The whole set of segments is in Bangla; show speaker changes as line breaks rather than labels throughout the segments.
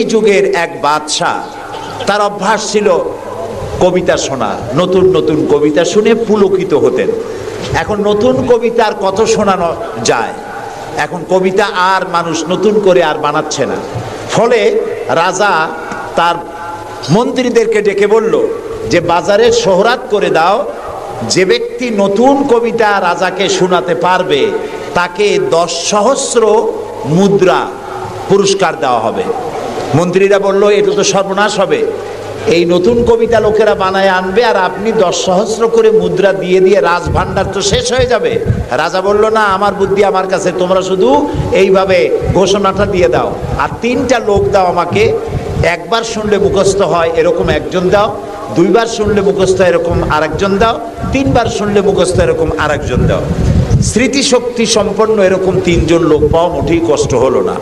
এই যুগের এক বাদশাহ, তার অভ্যাস ছিল কবিতা শোনা, নতুন নতুন কবিতা শুনে পুলকিত হতেন। এখন নতুন কবিতা আর কত শোনানো যায়, এখন কবিতা আর মানুষ নতুন করে আর বানাচ্ছে না। ফলে রাজা তার মন্ত্রীদেরকে ডেকে বলল যে বাজারে শোহরাত করে দাও, যে ব্যক্তি নতুন কবিতা রাজাকে শোনাতে পারবে তাকে 10 সহস্র মুদ্রা পুরস্কার দেওয়া হবে। মন্ত্রীরা বলল এটা তো সর্বনাশ হবে, এই নতুন কবিতা লোকেরা বানায় আনবে আর আপনি 10 সহস্র করে মুদ্রা দিয়ে দিয়ে রাজভাণ্ডার তো শেষ হয়ে যাবে। রাজা বলল না, আমার বুদ্ধি আমার কাছে, তোমরা শুধু এইভাবে ঘোষণাটা দিয়ে দাও আর 3টা লোক দাও আমাকে, একবার শুনলে মুখস্থ হয় এরকম একজন দাও, 2বার শুনলে মুখস্থ এরকম আরেকজন দাও, 3বার শুনলে মুখস্থ এরকম আরেকজন দাও। স্মৃতিশক্তি সম্পন্ন এরকম 3 জন লোক পাওয়া মোটেই কষ্ট হলো না।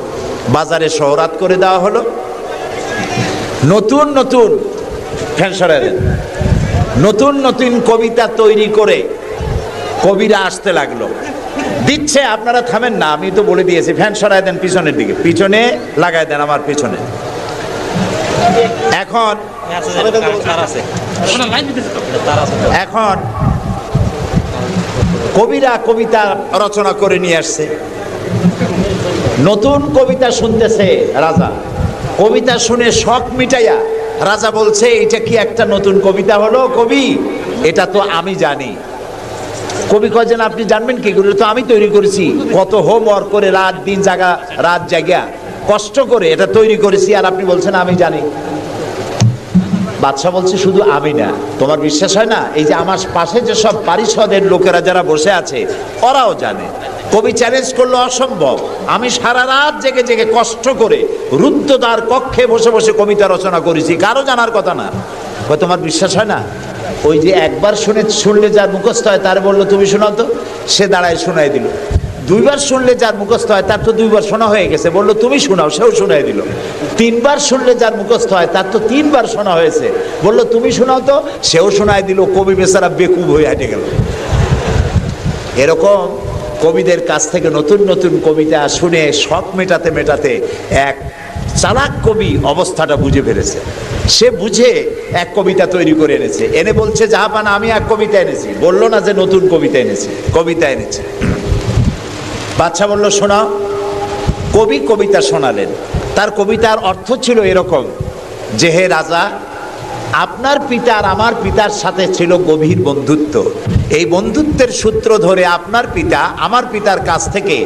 বাজারে শোহরাত করে দেওয়া হলো। নতুন নতুন নতুন নতুন কবিতা তৈরি করে কবিরা আসতে লাগলো, দিচ্ছে। আপনারা থামেন না, আমি তো বলে দিয়েছি, ফ্যান সরায় দেন পিছনের দিকে, পিছনে লাগায় দেন আমার পিছনে। এখন কবিরা কবিতা রচনা করে নিয়ে আসছে, নতুন কবিতা শুনতেছে রাজা। কবিতা শুনে শখ মিটাইয়া রাজা বলছে এটা কি একটা নতুন কবিতা হলো কবি, এটা তো আমি জানি। কবি কয়েছেন আপনি জানবেন কি করে, তো আমি তৈরি করেছি, কত হোমওয়ার্ক করে রাত জাগা কষ্ট করে এটা তৈরি করেছি, আর আপনি বলছেন আমি জানি। বাদশা বলছে শুধু আমি না, তোমার বিশ্বাস হয় না, এই যে আমার পাশে যে সব পারিষদের লোকেরা যারা বসে আছে ওরাও জানে। কবি চ্যালেঞ্জ করলো অসম্ভব, আমি সারা রাত জেগে জেগে কষ্ট করে রুদ্ধদ্বার কক্ষে বসে বসে কবিতা রচনা করেছি, কারো জানার কথা না। তোমার বিশ্বাস হয় না, ওই যে একবার শুনলে যার মুখস্থ হয় তার বললো তুমি শোনাও তো, সে দাঁড়ায় শোনাই দিল। 2বার শুনলে যার মুখস্থ হয় তার তো 2বার শোনা হয়ে গেছে, বললো তুমি শোনাও, সেও শোনাই দিল। 3বার শুনলে যার মুখস্থ হয় তার তো 3বার শোনা হয়েছে, বললো তুমি শোনাও তো, সেও শোনাই দিল। কবি বেচারা বেকুব হয়ে হেঁটে গেল। এরকম কবিদের কাছ থেকে নতুন নতুন কবিতা শুনে শখ মেটাতে মেটাতে এক চালাক কবি অবস্থাটা বুঝে ফেলেছে। সে বুঝে এক কবিতা তৈরি করে এনেছে, এনে বলছে জাহাপানা আমি এক কবিতা এনেছি। বললো না যে নতুন কবিতা এনেছি, কবিতা এনেছে। বাদশা বলল শোনাও। কবি কবিতা শোনালেন। তার কবিতার অর্থ ছিল এরকম যে হে রাজা, আপনার পিতা আর আমার পিতার সাথে ছিল গভীর বন্ধুত্ব। এই বন্ধুত্বের সূত্র ধরে আপনার পিতা আমার পিতার কাছ থেকে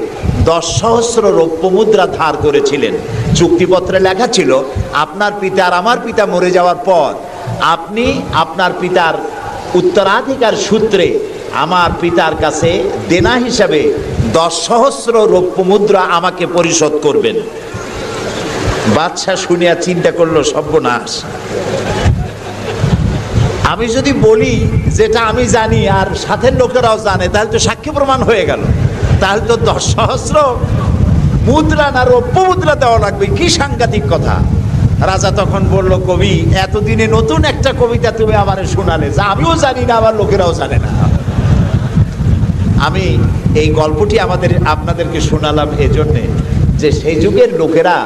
10 সহস্র রৌপ্য মুদ্রা ধার করেছিলেন। চুক্তিপত্রে লেখা ছিল আপনার পিতা আর আমার পিতা মরে যাওয়ার পর আপনি আপনার পিতার উত্তরাধিকার সূত্রে আমার পিতার কাছে দেনা হিসাবে 10 সহস্র রৌপ্য মুদ্রা আমাকে পরিশোধ করবেন। বাদশা শুনিয়া চিন্তা করলো সর্বনাশ, আমি যদি বলি যেটা আমি জানি আর সাথের লোকেরাও জানে তাহলে তো সাক্ষী প্রমাণ হয়ে গেল, তাহলে তো 10 সহস্র মুদ্রা না রৌপ্য মুদ্রা দেওয়া লাগবে, কি সাংঘাতিক কথা। রাজা তখন বলল কবি, এতদিনে নতুন একটা কবিতা তুমি আমারে শোনালে যা আমিও জানি না আমার লোকেরাও জানে না। আমি এই গল্পটি আপনাদেরকে শোনালাম এজন্যে যে সেই যুগের লোকেরা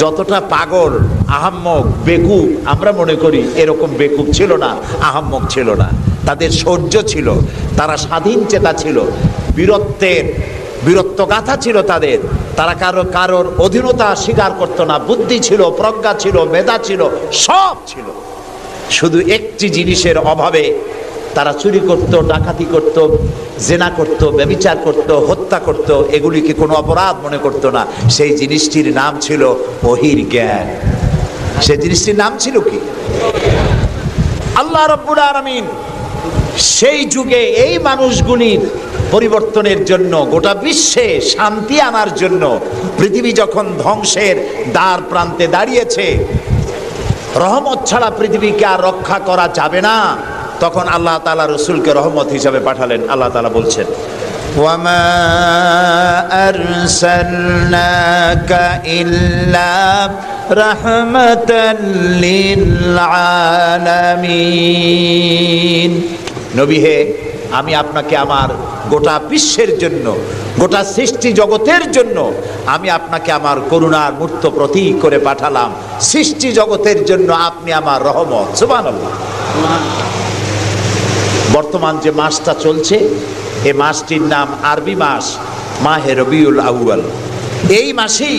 যতটা পাগল, আহাম্মক, বেকুব আমরা মনে করি, এরকম বেকুব ছিল না, আহাম্মক ছিল না। তাদের শৌর্য ছিল, তারা স্বাধীন চেতা ছিল, বীরত্বগাথা ছিল তাদের। তারা কারোর অধীনতা স্বীকার করতো না, বুদ্ধি ছিল, প্রজ্ঞা ছিল, মেধা ছিল, সব ছিল। শুধু একটি জিনিসের অভাবে তারা চুরি করত, ডাকাতি করত, জেনা করত, ব্যভিচার করত, হত্যা করত, এগুলিকে কোনো অপরাধ মনে করত না। সেই জিনিসটির নাম ছিল ওহির জ্ঞান। সেই জিনিসটির নাম ছিল কি? আল্লাহ রাব্বুল আলামিন সেই যুগে এই মানুষগুলির পরিবর্তনের জন্য, গোটা বিশ্বে শান্তি আনার জন্য, পৃথিবী যখন ধ্বংসের দ্বার প্রান্তে দাঁড়িয়েছে, রহমত ছাড়া পৃথিবীকে আর রক্ষা করা যাবে না, তখন আল্লাহ তাআলা রাসূলকে রহমত হিসাবে পাঠালেন। আল্লাহ তাআলা বলছেন ওয়ামা আরসালনাকা ইল্লা রাহমাতাল লিল আলামিন। নবী হে, আমি আপনাকে আমার গোটা বিশ্বের জন্য, গোটা সৃষ্টি জগতের জন্য আমি আপনাকে আমার করুণার মূর্ত প্রতীক করে পাঠালাম। সৃষ্টি জগতের জন্য আপনি আমার রহমত। সুবহানাল্লাহ। বর্তমান যে মাসটা চলছে, এই মাসটির নাম আরবি মাস মাহে রবিউল আউয়াল। এই মাসেই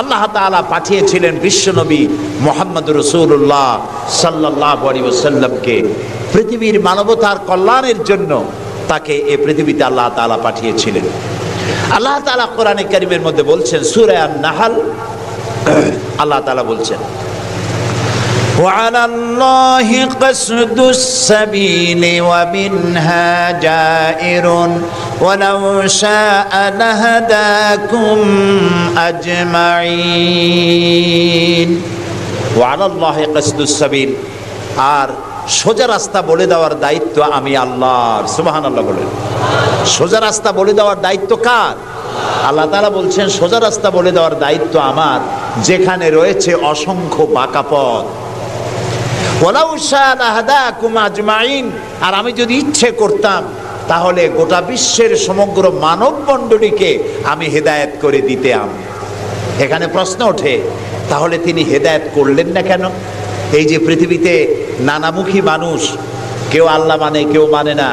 আল্লাহ তাআলা পাঠিয়েছিলেন বিশ্বনবী মুহাম্মদ রাসূলুল্লাহ সাল্লাল্লাহু আলাইহি ওয়াসাল্লামকে পৃথিবীর মানবতার কল্যাণের জন্য। তাকে এই পৃথিবীতে আল্লাহ তাআলা পাঠিয়েছিলেন। আল্লাহ তাআলা কোরআনে কারীমের মধ্যে বলছেন, সূরা আন-নাহল আল্লাহ তাআলা বলছেন, وعلى الله قصد السبيل ومنها جائر ولو شاء لهداكم أجمعين وعلى الله قصد السبيل। আর সোজা রাস্তা বলে দেওয়ার দায়িত্ব আমি আল্লাহর। সুবহানাল্লাহ বলেন। সোজা রাস্তা বলে দেওয়ার দায়িত্ব কার? আল্লাহ তাআলা বলছেন সোজা রাস্তা বলে দেওয়ার দায়িত্ব আমার, যেখানে রয়েছে অসংখ্য বাঁকা পথ। ওয়ালাউ শাআ লাহাদাকুম আজমাইন। আর আমি যদি ইচ্ছে করতাম তাহলে গোটা বিশ্বের সমগ্র মানব মণ্ডলীকে আমি হেদায়েত করে দিতাম। এখানে প্রশ্ন ওঠে, তাহলে তিনি হেদায়েত করলেন না কেন? এই যে পৃথিবীতে নানামুখী মানুষ, কেউ আল্লাহ মানে, কেউ মানে না,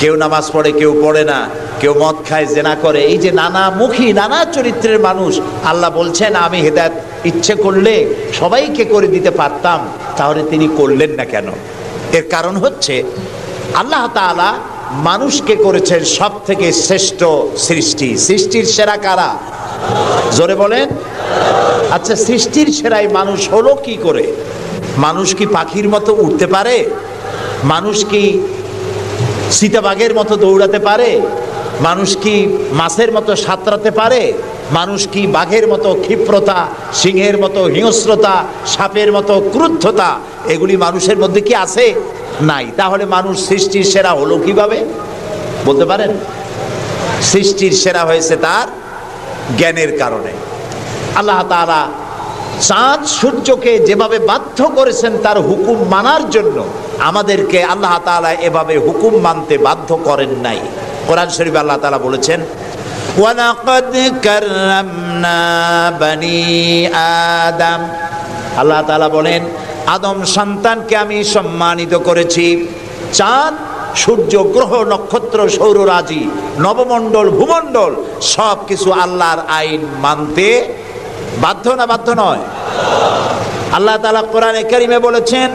কেউ নামাজ পড়ে, কেউ পড়ে না, কেউ মদ খায়, জেনা করে, এই যে নানামুখী নানা চরিত্রের মানুষ, আল্লাহ বলছেন আমি হেদায়েত ইচ্ছে করলে সবাইকে করে দিতে পারতাম, তাহলে তিনি করলেন না কেন? এর কারণ হচ্ছে আল্লাহ তাআলা মানুষকে করেছেন সব থেকে শ্রেষ্ঠ সৃষ্টি। সৃষ্টির সেরা কারা? জোরে বলেন। আচ্ছা, সৃষ্টির সেরাই মানুষ হলো কি করে? মানুষ কি পাখির মতো উড়তে পারে? মানুষ কি চিতাবাঘের মতো দৌড়াতে পারে? মানুষ কি মাছের মতো সাঁতরাতে পারে? মানুষ কি বাঘের মতো ক্ষিপ্রতা, সিংহের মতো হিংস্রতা, সাপের মতো ক্রুদ্ধতা এগুলি মানুষের মধ্যে কি আছে? নাই। তাহলে মানুষ সৃষ্টির সেরা হলো কিভাবে বলতে পারেন? সৃষ্টির সেরা হয়েছে তার জ্ঞানের কারণে। আল্লাহ তাআলা চাঁদ সূর্যকে যেভাবে বাধ্য করেছেন তার হুকুম মানার জন্য, আমাদেরকে আল্লাহ তাআলা এভাবে হুকুম মানতে বাধ্য করেন নাই। কোরআন শরীফে আল্লাহ তাআলা বলেছেন, ওয়ালাকাদ কাররামনা বানি আদম। আল্লাহ তাআলা বলেন, আদম সন্তানকে আমি সম্মানিত করেছি। চাঁদ, সূর্য, গ্রহ, নক্ষত্র, সৌররাজি, নবমণ্ডল, ভূমণ্ডল সব কিছু আল্লাহর আইন মানতে বাধ্য না বাধ্য নয়? আল্লাহ তাআলা কোরআনে কারীমে বলেছেন,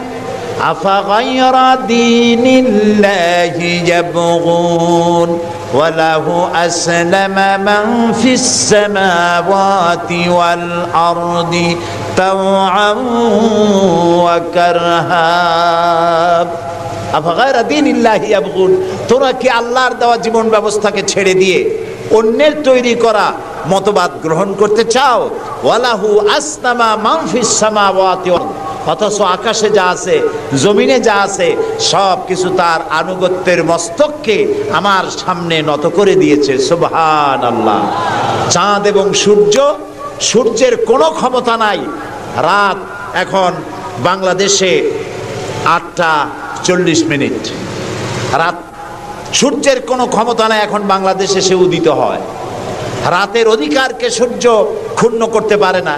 আফা গায়রা দীনিল্লাহি ইয়াবগুন ওয়া লাহু আসলামা মান ফিস সামাওয়াতি ওয়াল আরদি তাওআন ওয়া কারহা। আফা গায়রা দীনিল্লাহি ইয়াবগুন, তোরা কি আল্লাহর দেওয়া জীবন ব্যবস্থাকে ছেড়ে দিয়ে অন্যের তৈরি করা মতবাদ গ্রহণ করতে চাও? ওয়ালাহু আসলামা মান ফিস সামাওয়াতি ওয়াল আরদি, অথচ আকাশে যা আছে, জমিনে যা আছে সব কিছু তার আনুগত্যের মস্তককে আমার সামনে নত করে দিয়েছে। সুবহানাল্লাহ। চাঁদ এবং সূর্য, সূর্যের কোনো ক্ষমতা নাই। রাত এখন বাংলাদেশে 8:40, রাত। সূর্যের কোনো ক্ষমতা নাই এখন বাংলাদেশে সে উদিত হয়। রাতের অধিকারকে সূর্য ক্ষুণ্ণ করতে পারে না,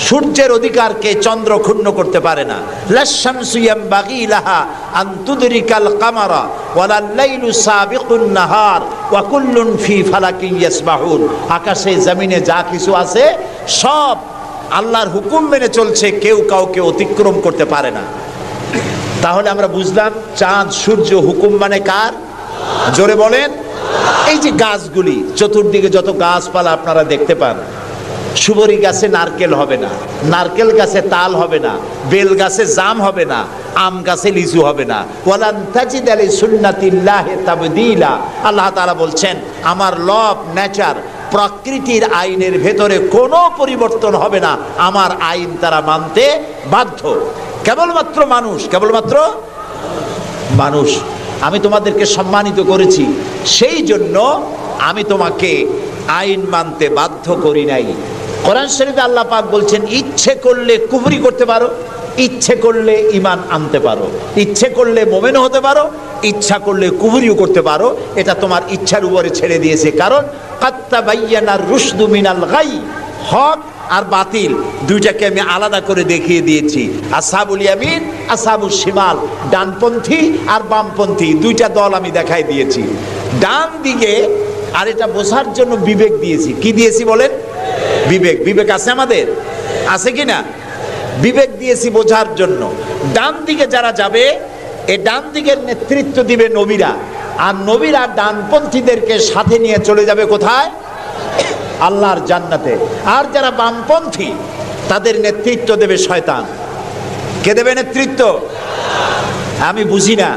সূর্যের অধিকারকে চন্দ্র ক্ষুণ্ণ করতে পারে না। লাশ-শামসু ইয়ামবাগি লাহা আন তুদরিকাল কামারা ওয়ালাল লাইলু সাবিকুন নাহার ওয়া কুল্লুন ফি ফালাকিন ইয়াসবাহুন। আকাশে জমিনে যা কিছু আছে সব আল্লাহর হুকুম মেনে চলছে, কেউ কাউকে অতিক্রম করতে পারে না। তাহলে আমরা বুঝলাম চাঁদ সূর্য হুকুম মানে কার? জোরে বলেন। এই যে গাছগুলি, চতুর্দিকে যত গাছপালা আপনারা দেখতে পান, সুবরি গাছে নারকেল হবে না, নারকেল গাছে তাল হবে না, বেল গাছে জাম হবে না, আম গাছে লিচু হবে না। ওয়ালান তাজিদা লিসুন্নাতিল্লাহি তাবদীলা। আল্লাহ তাআলা বলছেন আমার লব, নেচার, প্রকৃতির আইনের ভেতরে কোনো পরিবর্তন হবে না। আমার আইন তারা মানতে বাধ্য। কেবলমাত্র মানুষ, কেবলমাত্র মানুষ। আমি তোমাদেরকে সম্মানিত করেছি, সেই জন্য আমি তোমাকে আইন মানতে বাধ্য করি নাই। কোরআন শরীফে আল্লাহ পাক বলছেন ইচ্ছে করলে কুফরি করতে পারো। ইচ্ছে করলে ঈমান আনতে পারো, ইচ্ছে করলে মুমিন হতে পারো, ইচ্ছা করলে কুফরিও করতে পারো। এটা তোমার ইচ্ছার উপরে ছেড়ে দিয়েছে। কারণ কাদ তাবায়্যানার রুশদু মিনাল গাই, হক আর বাতিল দুইটাকে আমি আলাদা করে দেখিয়ে দিয়েছি। আসহাবুল ইয়ামিন, আসহাবুশ শিমাল, ডানপন্থী আর বামপন্থী দুইটা দল আমি দেখাই দিয়েছি। ডান দিকে, আর এটা বোঝার জন্য বিবেক দিয়েছি। কি দিয়েছি বলেন? বিবেক। বিবেক আছে আমাদের? আছে কি না? বিবেক দিয়েছি বোঝার জন্য। ডান দিকে যারা যাবে, এই ডান দিকের নেতৃত্ব দিবে নবীরা, আর নবীরা ডানপন্থীদেরকে সাথে নিয়ে চলে যাবে কোথায়? আল্লাহর জান্নাতে। আর যারা বামপন্থী, তাদের নেতৃত্ব দেবে শয়তান। কে দেবে নেতৃত্ব? আমি বুঝি না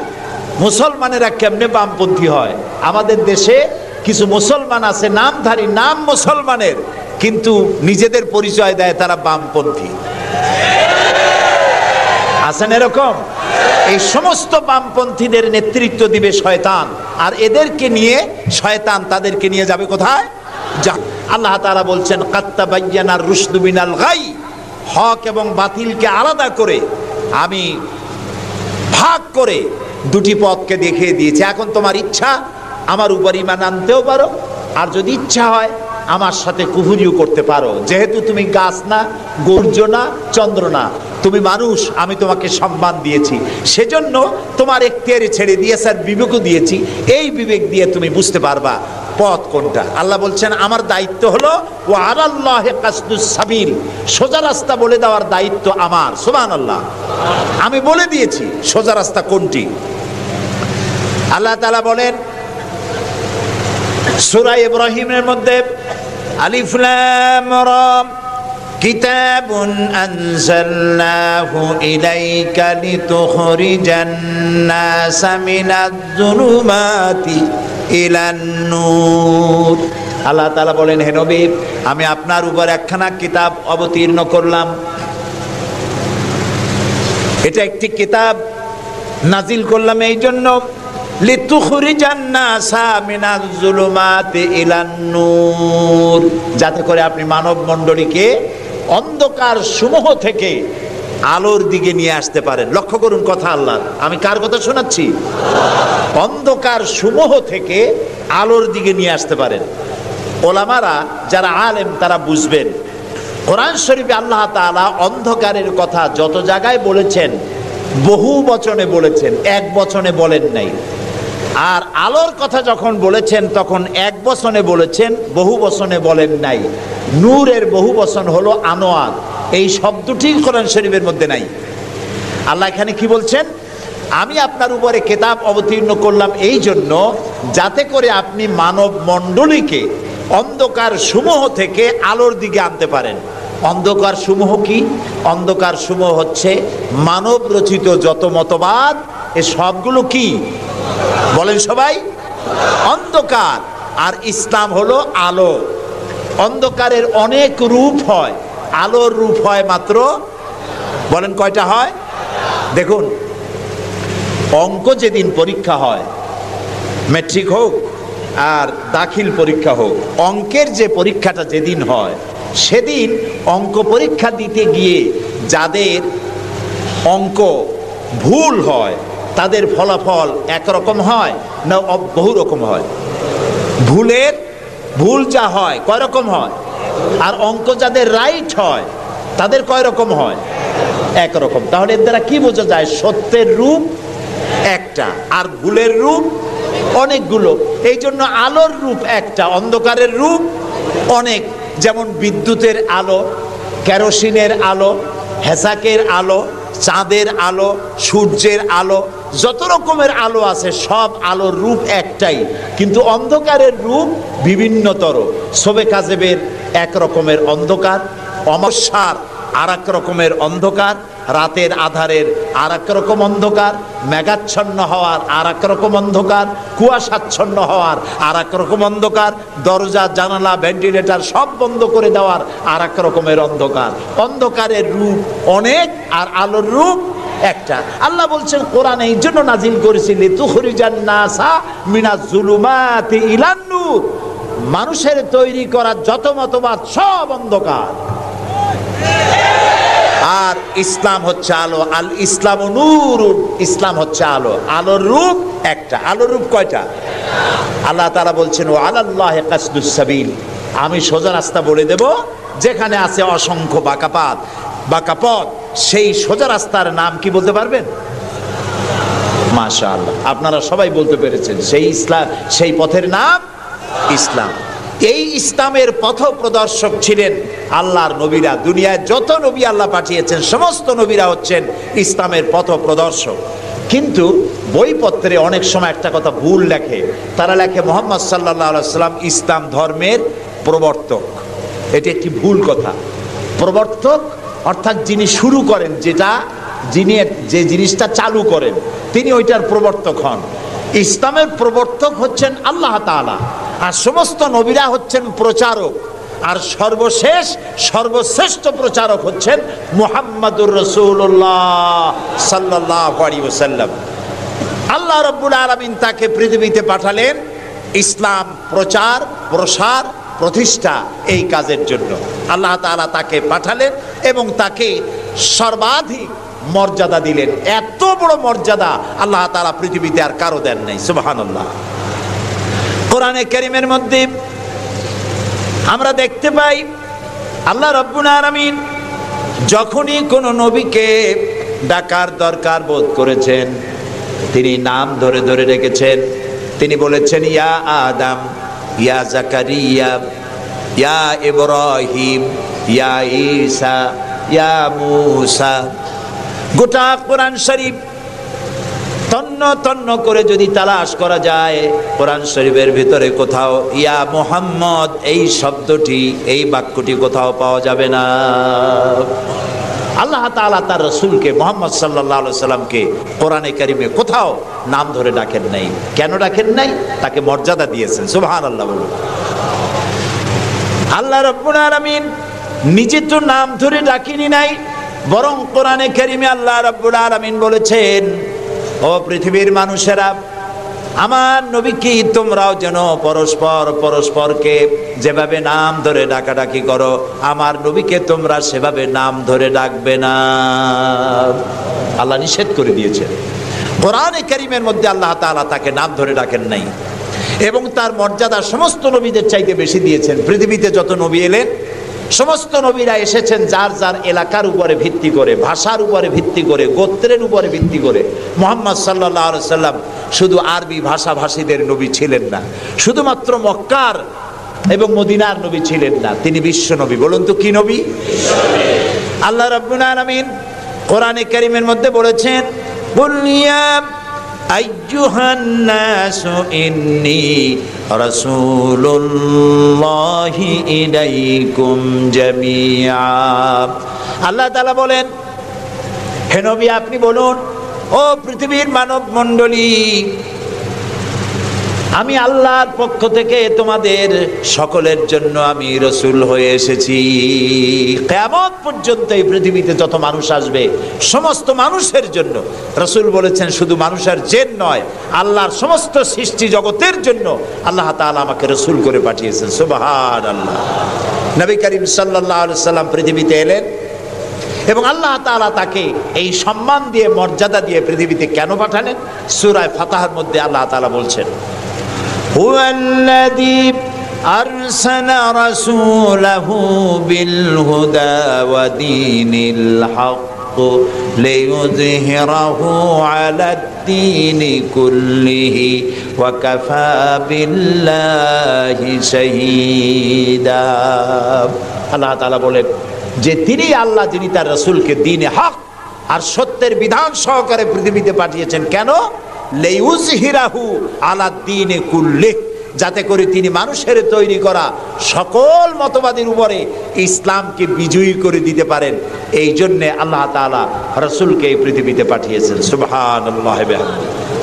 মুসলমানেরা কেমনে বামপন্থী হয়। আমাদের দেশে কিছু মুসলমান আছে নামধারী, নাম মুসলমানের, কিন্তু নিজেদের পরিচয় দেয় তারা বামপন্থী। আছেন এরকম? এই সমস্ত বামপন্থীদের নেতৃত্ব দিবে শয়তান, আর এদেরকে নিয়ে শয়তান তাদেরকে নিয়ে যাবে কোথায়? আল্লাহ তাআলা বলছেন কাদ তাবায়্যানার রুশদু মিনাল গাই, হক এবং বাতিলকে আলাদা করে আমি ভাগ করে দুটি পথকে দেখিয়ে দিয়েছি। এখন তোমার ইচ্ছা আমার উপর ঈমান আনতেও পারো, আর যদি ইচ্ছা হয় আমার সাথে কুফরিও করতে পারো। যেহেতু তুমি গাছ না, গর্জ না, চন্দ্র না, তুমি মানুষ, আমি তোমাকে সম্মান দিয়েছি, সেজন্য তোমার এখতিয়ারে ছেড়ে দিয়েছি আর বিবেকও দিয়েছি। এই বিবেক দিয়ে তুমি বুঝতে পারবা পথ কোনটা। আল্লাহ বলছেন আমার দায়িত্ব হলো ওয়া আলাল্লাহি কাসদুস সাবিল, সোজা রাস্তা বলে দেওয়ার দায়িত্ব আমার। সুবহানাল্লাহ, আমি বলে দিয়েছি সোজা রাস্তা কোনটি। আল্লাহ তাআলা বলেন সূরা ইব্রাহিমের মধ্যে আলিফ লাম রা কিতাবুন আনজালনাহু ইলাইকা লিতুখরিজান নাসা মিনাজ যুলুমাতি ইলান নূর। আল্লাহ তাআলা বলেন হে নবী, আমি আপনার উপর একখানা কিতাব অবতীর্ণ করলাম। এটা একটি কিতাব নাজিল করলাম এই জন্য লিতুখরিজান নাসা মিনাজ যুলুমাতি ইলান নূর, যাতে করে আপনি মানব মণ্ডলীকে অন্ধকার সমূহ থেকে আলোর দিকে নিয়ে আসতে পারেন। লক্ষ্য করুন কথা আল্লাহর, আমি কার কথা শোনাচ্ছি? অন্ধকার সমূহ থেকে আলোর দিকে নিয়ে আসতে পারেন। ওলামারা যারা আলেম তারা বুঝবেন, কোরআন শরীফে আল্লাহ তাআলা অন্ধকারের কথা যত জায়গায় বলেছেন বহু বচনে বলেছেন, এক বচনে বলেন নাই। আর আলোর কথা যখন বলেছেন তখন এক বচনে বলেছেন, বহু বচনে বলেন নাই। নূরের বহু বচন হলো আনোয়ার, এই শব্দটি কোরআন শরীফের মধ্যে নাই। আল্লাহ এখানে কি বলছেন? আমি আপনার উপরে কিতাব অবতীর্ণ করলাম এই জন্য যাতে করে আপনি মানব মণ্ডলীকে অন্ধকার সমূহ থেকে আলোর দিকে আনতে পারেন। অন্ধকার সমূহ কি? অন্ধকার সমূহ হচ্ছে মানব রচিত যত মতবাদ, এ সবগুলো কি বলেন সবাই? অন্ধকার। আর ইসলাম হলো আলো। অন্ধকারের অনেক রূপ হয়, আলোর রূপ হয় মাত্র, বলেন কয়টা হয়? দেখুন, অঙ্ক যেদিন পরীক্ষা হয়, ম্যাট্রিক হোক আর দাখিল পরীক্ষা হোক, অঙ্কের যে পরীক্ষাটা যেদিন হয় সেদিন অঙ্ক পরীক্ষা দিতে গিয়ে যাদের অঙ্ক ভুল হয় তাদের ফলাফল একরকম হয় না বহু রকম হয়? ভুল যা হয় কয় রকম হয়, আর অঙ্ক যাদের রাইট হয় তাদের কয় রকম হয়? একরকম। তাহলে এর দ্বারা কি বোঝা যায়? সত্যের রূপ একটা আর ভুলের রূপ অনেকগুলো। এই জন্য আলোর রূপ একটা, অন্ধকারের রূপ অনেক। যেমন বিদ্যুতের আলো, কেরোসিনের আলো, হেসাকের আলো, চাঁদের আলো, সূর্যের আলো, যত রকমের আলো আছে সব আলোর রূপ একটাই, কিন্তু অন্ধকারের রূপ বিভিন্নতর। শবে কাজেবের এক রকমের অন্ধকার, অমাবস্যার আর এক রকমের অন্ধকার, রাতের আধারের আর এক রকম অন্ধকার, মেঘাচ্ছন্ন হওয়ার আর এক রকম অন্ধকার, কুয়াশাচ্ছন্ন হওয়ার আর এক রকম অন্ধকার, দরজা জানালা ভেন্টিলেটর সব বন্ধ করে দেওয়ার আর এক রকমের অন্ধকার। অন্ধকারের রূপ অনেক আর আলোর রূপ একটা। আল্লাহ বলছেন কোরআনে এই জন্য নাজিল করেছি লিতুখরিজান নাসা মিনাজ যুলুমাতি ইলান নূর, মানুষের তৈরি করা যত মতবাদ সব অন্ধকার। আর ইসলাম হচ্ছে আলো। আল ইসলাম নূরুন, ইসলাম হচ্ছে আলো। আলোর রূপ একটা। আলোর রূপ কয়টা? আল্লাহ তাআলা বলছেন ও আলাল্লাহি কাসদুস সাবিল, আমি সোজা রাস্তা বলে দেব, যেখানে আছে অসংখ্য বাঁকা পথ, সেই সোজা রাস্তার নাম কি বলতে পারবেন? মাশাআল্লাহ, আপনারা সবাই বলতে পেরেছেন। সেই ইসলাম, সেই পথের নাম ইসলাম। এই ইসলামের পথ প্রদর্শক ছিলেন আল্লাহর নবীরা। দুনিয়ায় যত নবী আল্লাহ পাঠিয়েছেন সমস্ত নবীরা হচ্ছেন ইসলামের পথ প্রদর্শক। কিন্তু বইপত্রে অনেক সময় একটা কথা ভুল লেখে। তারা লেখে মুহাম্মদ সাল্লাল্লাহু আলাইহি সাল্লাম ইসলাম ধর্মের প্রবর্তক। এটি একটি ভুল কথা। প্রবর্তক অর্থাৎ যিনি শুরু করেন, যিনি যে জিনিসটা চালু করেন, তিনি ওইটার প্রবর্তক হন। ইসলামের প্রবর্তক হচ্ছেন আল্লাহ তাআলা, আর সমস্ত নবীরা হচ্ছেন প্রচারক, আর সর্বশ্রেষ্ঠ প্রচারক হচ্ছেন মুহাম্মাদুর রাসূলুল্লাহ সাল্লাল্লাহু আলাইহি ওয়াসাল্লাম। আল্লাহ রাব্বুল আলামিন তাকে পৃথিবীতে পাঠালেন ইসলাম প্রচার, প্রসার, প্রতিষ্ঠা এই কাজের জন্য। আল্লাহ তাআলা তাকে পাঠালেন এবং তাকে সর্বাধিক মর্যাদা দিলেন। এত বড় মর্যাদা আল্লাহ তাআলা পৃথিবীতে আর কারো দেন নাই। সুবহানাল্লাহ। কোরআনে কারীমের মধ্যে আমরা দেখতে পাই আল্লাহ রাব্বুল আলামিন যখনই কোনো নবীকে ডাকার দরকার বোধ করেছেন, তিনি নাম ধরে ধরে ডেকেছেন। তিনি বলেছেন ইয়া আদম, ইয়া জাকারিয়া, ইয়া ইব্রাহিম, ইয়া ঈসা, ইয়া মূসা। গোটা কোরআন শরীফ তন্ন তন্ন করে যদি তালাশ করা যায়, কোরআন শরীফের ভিতরে কোথাও ইয়া মুহাম্মদ এই শব্দটি, এই বাক্যটি কোথাও পাওয়া যাবে না। আল্লাহ তাআলা তার রাসূলকে মুহাম্মদ সাল্লাল্লাহু আলাইহি সাল্লামকে কোরআনে কারীমে কোথাও নাম ধরে ডাকেন নাই। কেন ডাকেন নাই? তাকে মর্যাদা দিয়েছেন। সুবহানাল্লাহ বলুন। আল্লাহ রাব্বুল আলামিন নিজে তো নাম ধরে ডাকেনি নাই, বরং কোরআনে কারীমে আল্লাহ রাব্বুল আলামিন বলেছেন ও পৃথিবীর মানুষেরা, আমার নবীকে তোমরাও যেন পরস্পরকে যেভাবে নাম ধরে ডাকাডাকি করো, আমার নবীকে তোমরা সেভাবে নাম ধরে ডাকবে না। আল্লাহ নিষেধ করে দিয়েছেন। কোরআনে কারীমের মধ্যে আল্লাহ তাআলা তাকে নাম ধরে ডাকেন নাই এবং তার মর্যাদা সমস্ত নবীদের চাইতে বেশি দিয়েছেন। পৃথিবীতে যত নবী এলেন সমস্ত নবীরা এসেছেন যার যার এলাকার উপরে ভিত্তি করে, ভাষার উপরে ভিত্তি করে, গোত্রের উপরে ভিত্তি করে। মুহাম্মদ সাল্লাল্লাহু আলাইহি সাল্লাম শুধু আরবি ভাষাভাষীদের নবী ছিলেন না, শুধুমাত্র মক্কার এবং মদিনার নবী ছিলেন না, তিনি বিশ্ব নবী। বলুন তো কি নবী? আল্লাহ রাব্বুল আলামিন কোরআনে কারীমের মধ্যে বলেছেন কুল ইয়া আইয়ুহান নাসু ইন্নী রাসূলুল্লাহি ইলাইকুম জামিআ। আল্লাহ তাআলা বলেন হে নবী আপনি বলুন, ও পৃথিবীর মানব মণ্ডলী, আমি আল্লাহর পক্ষ থেকে তোমাদের সকলের জন্য আমি রাসূল হয়ে এসেছি। কিয়ামত পর্যন্ত এই পৃথিবীতে যত মানুষ আসবে সমস্ত মানুষের জন্য রাসূল বলেছেন, শুধু মানুষের জেন নয়, আল্লাহর সমস্ত সৃষ্টি জগতের জন্য আল্লাহ তাআলা আমাকে রাসূল করে পাঠিয়েছেন। সুবহানাল্লাহ। নবী করিম সাল্লাল্লাহু আলাইহি সাল্লাম পৃথিবীতে এলেন এবং আল্লাহ তাআলা তাকে এই সম্মান দিয়ে, মর্যাদা দিয়ে পৃথিবীতে কেন পাঠালেন? সূরা ফাতহার মধ্যে আল্লাহ তাআলা বলছেন هو الذي أرسل رسوله بالهدى ودين الحق ليظهره على الدين كله وكفى بالله شهيدا। আল্লাহ তাআলা বলেন যে তিনি আল্লাহ, যিনি তার রাসূলকে দ্বীনে হক আর সত্যের বিধান সহকারে পৃথিবীতে পাঠিয়েছেন। কেন? লিইউযহিরাহু আলা দ্বীনি কুল্লিহ, যাতে করে তিনি মানুষের তৈরি করা সকল মতবাদের উপরে ইসলামকে বিজয়ী করে দিতে পারেন। এই জন্যে আল্লাহ তাআলা রাসূলকে এই পৃথিবীতে পাঠিয়েছেন। সুবহানাল্লাহ।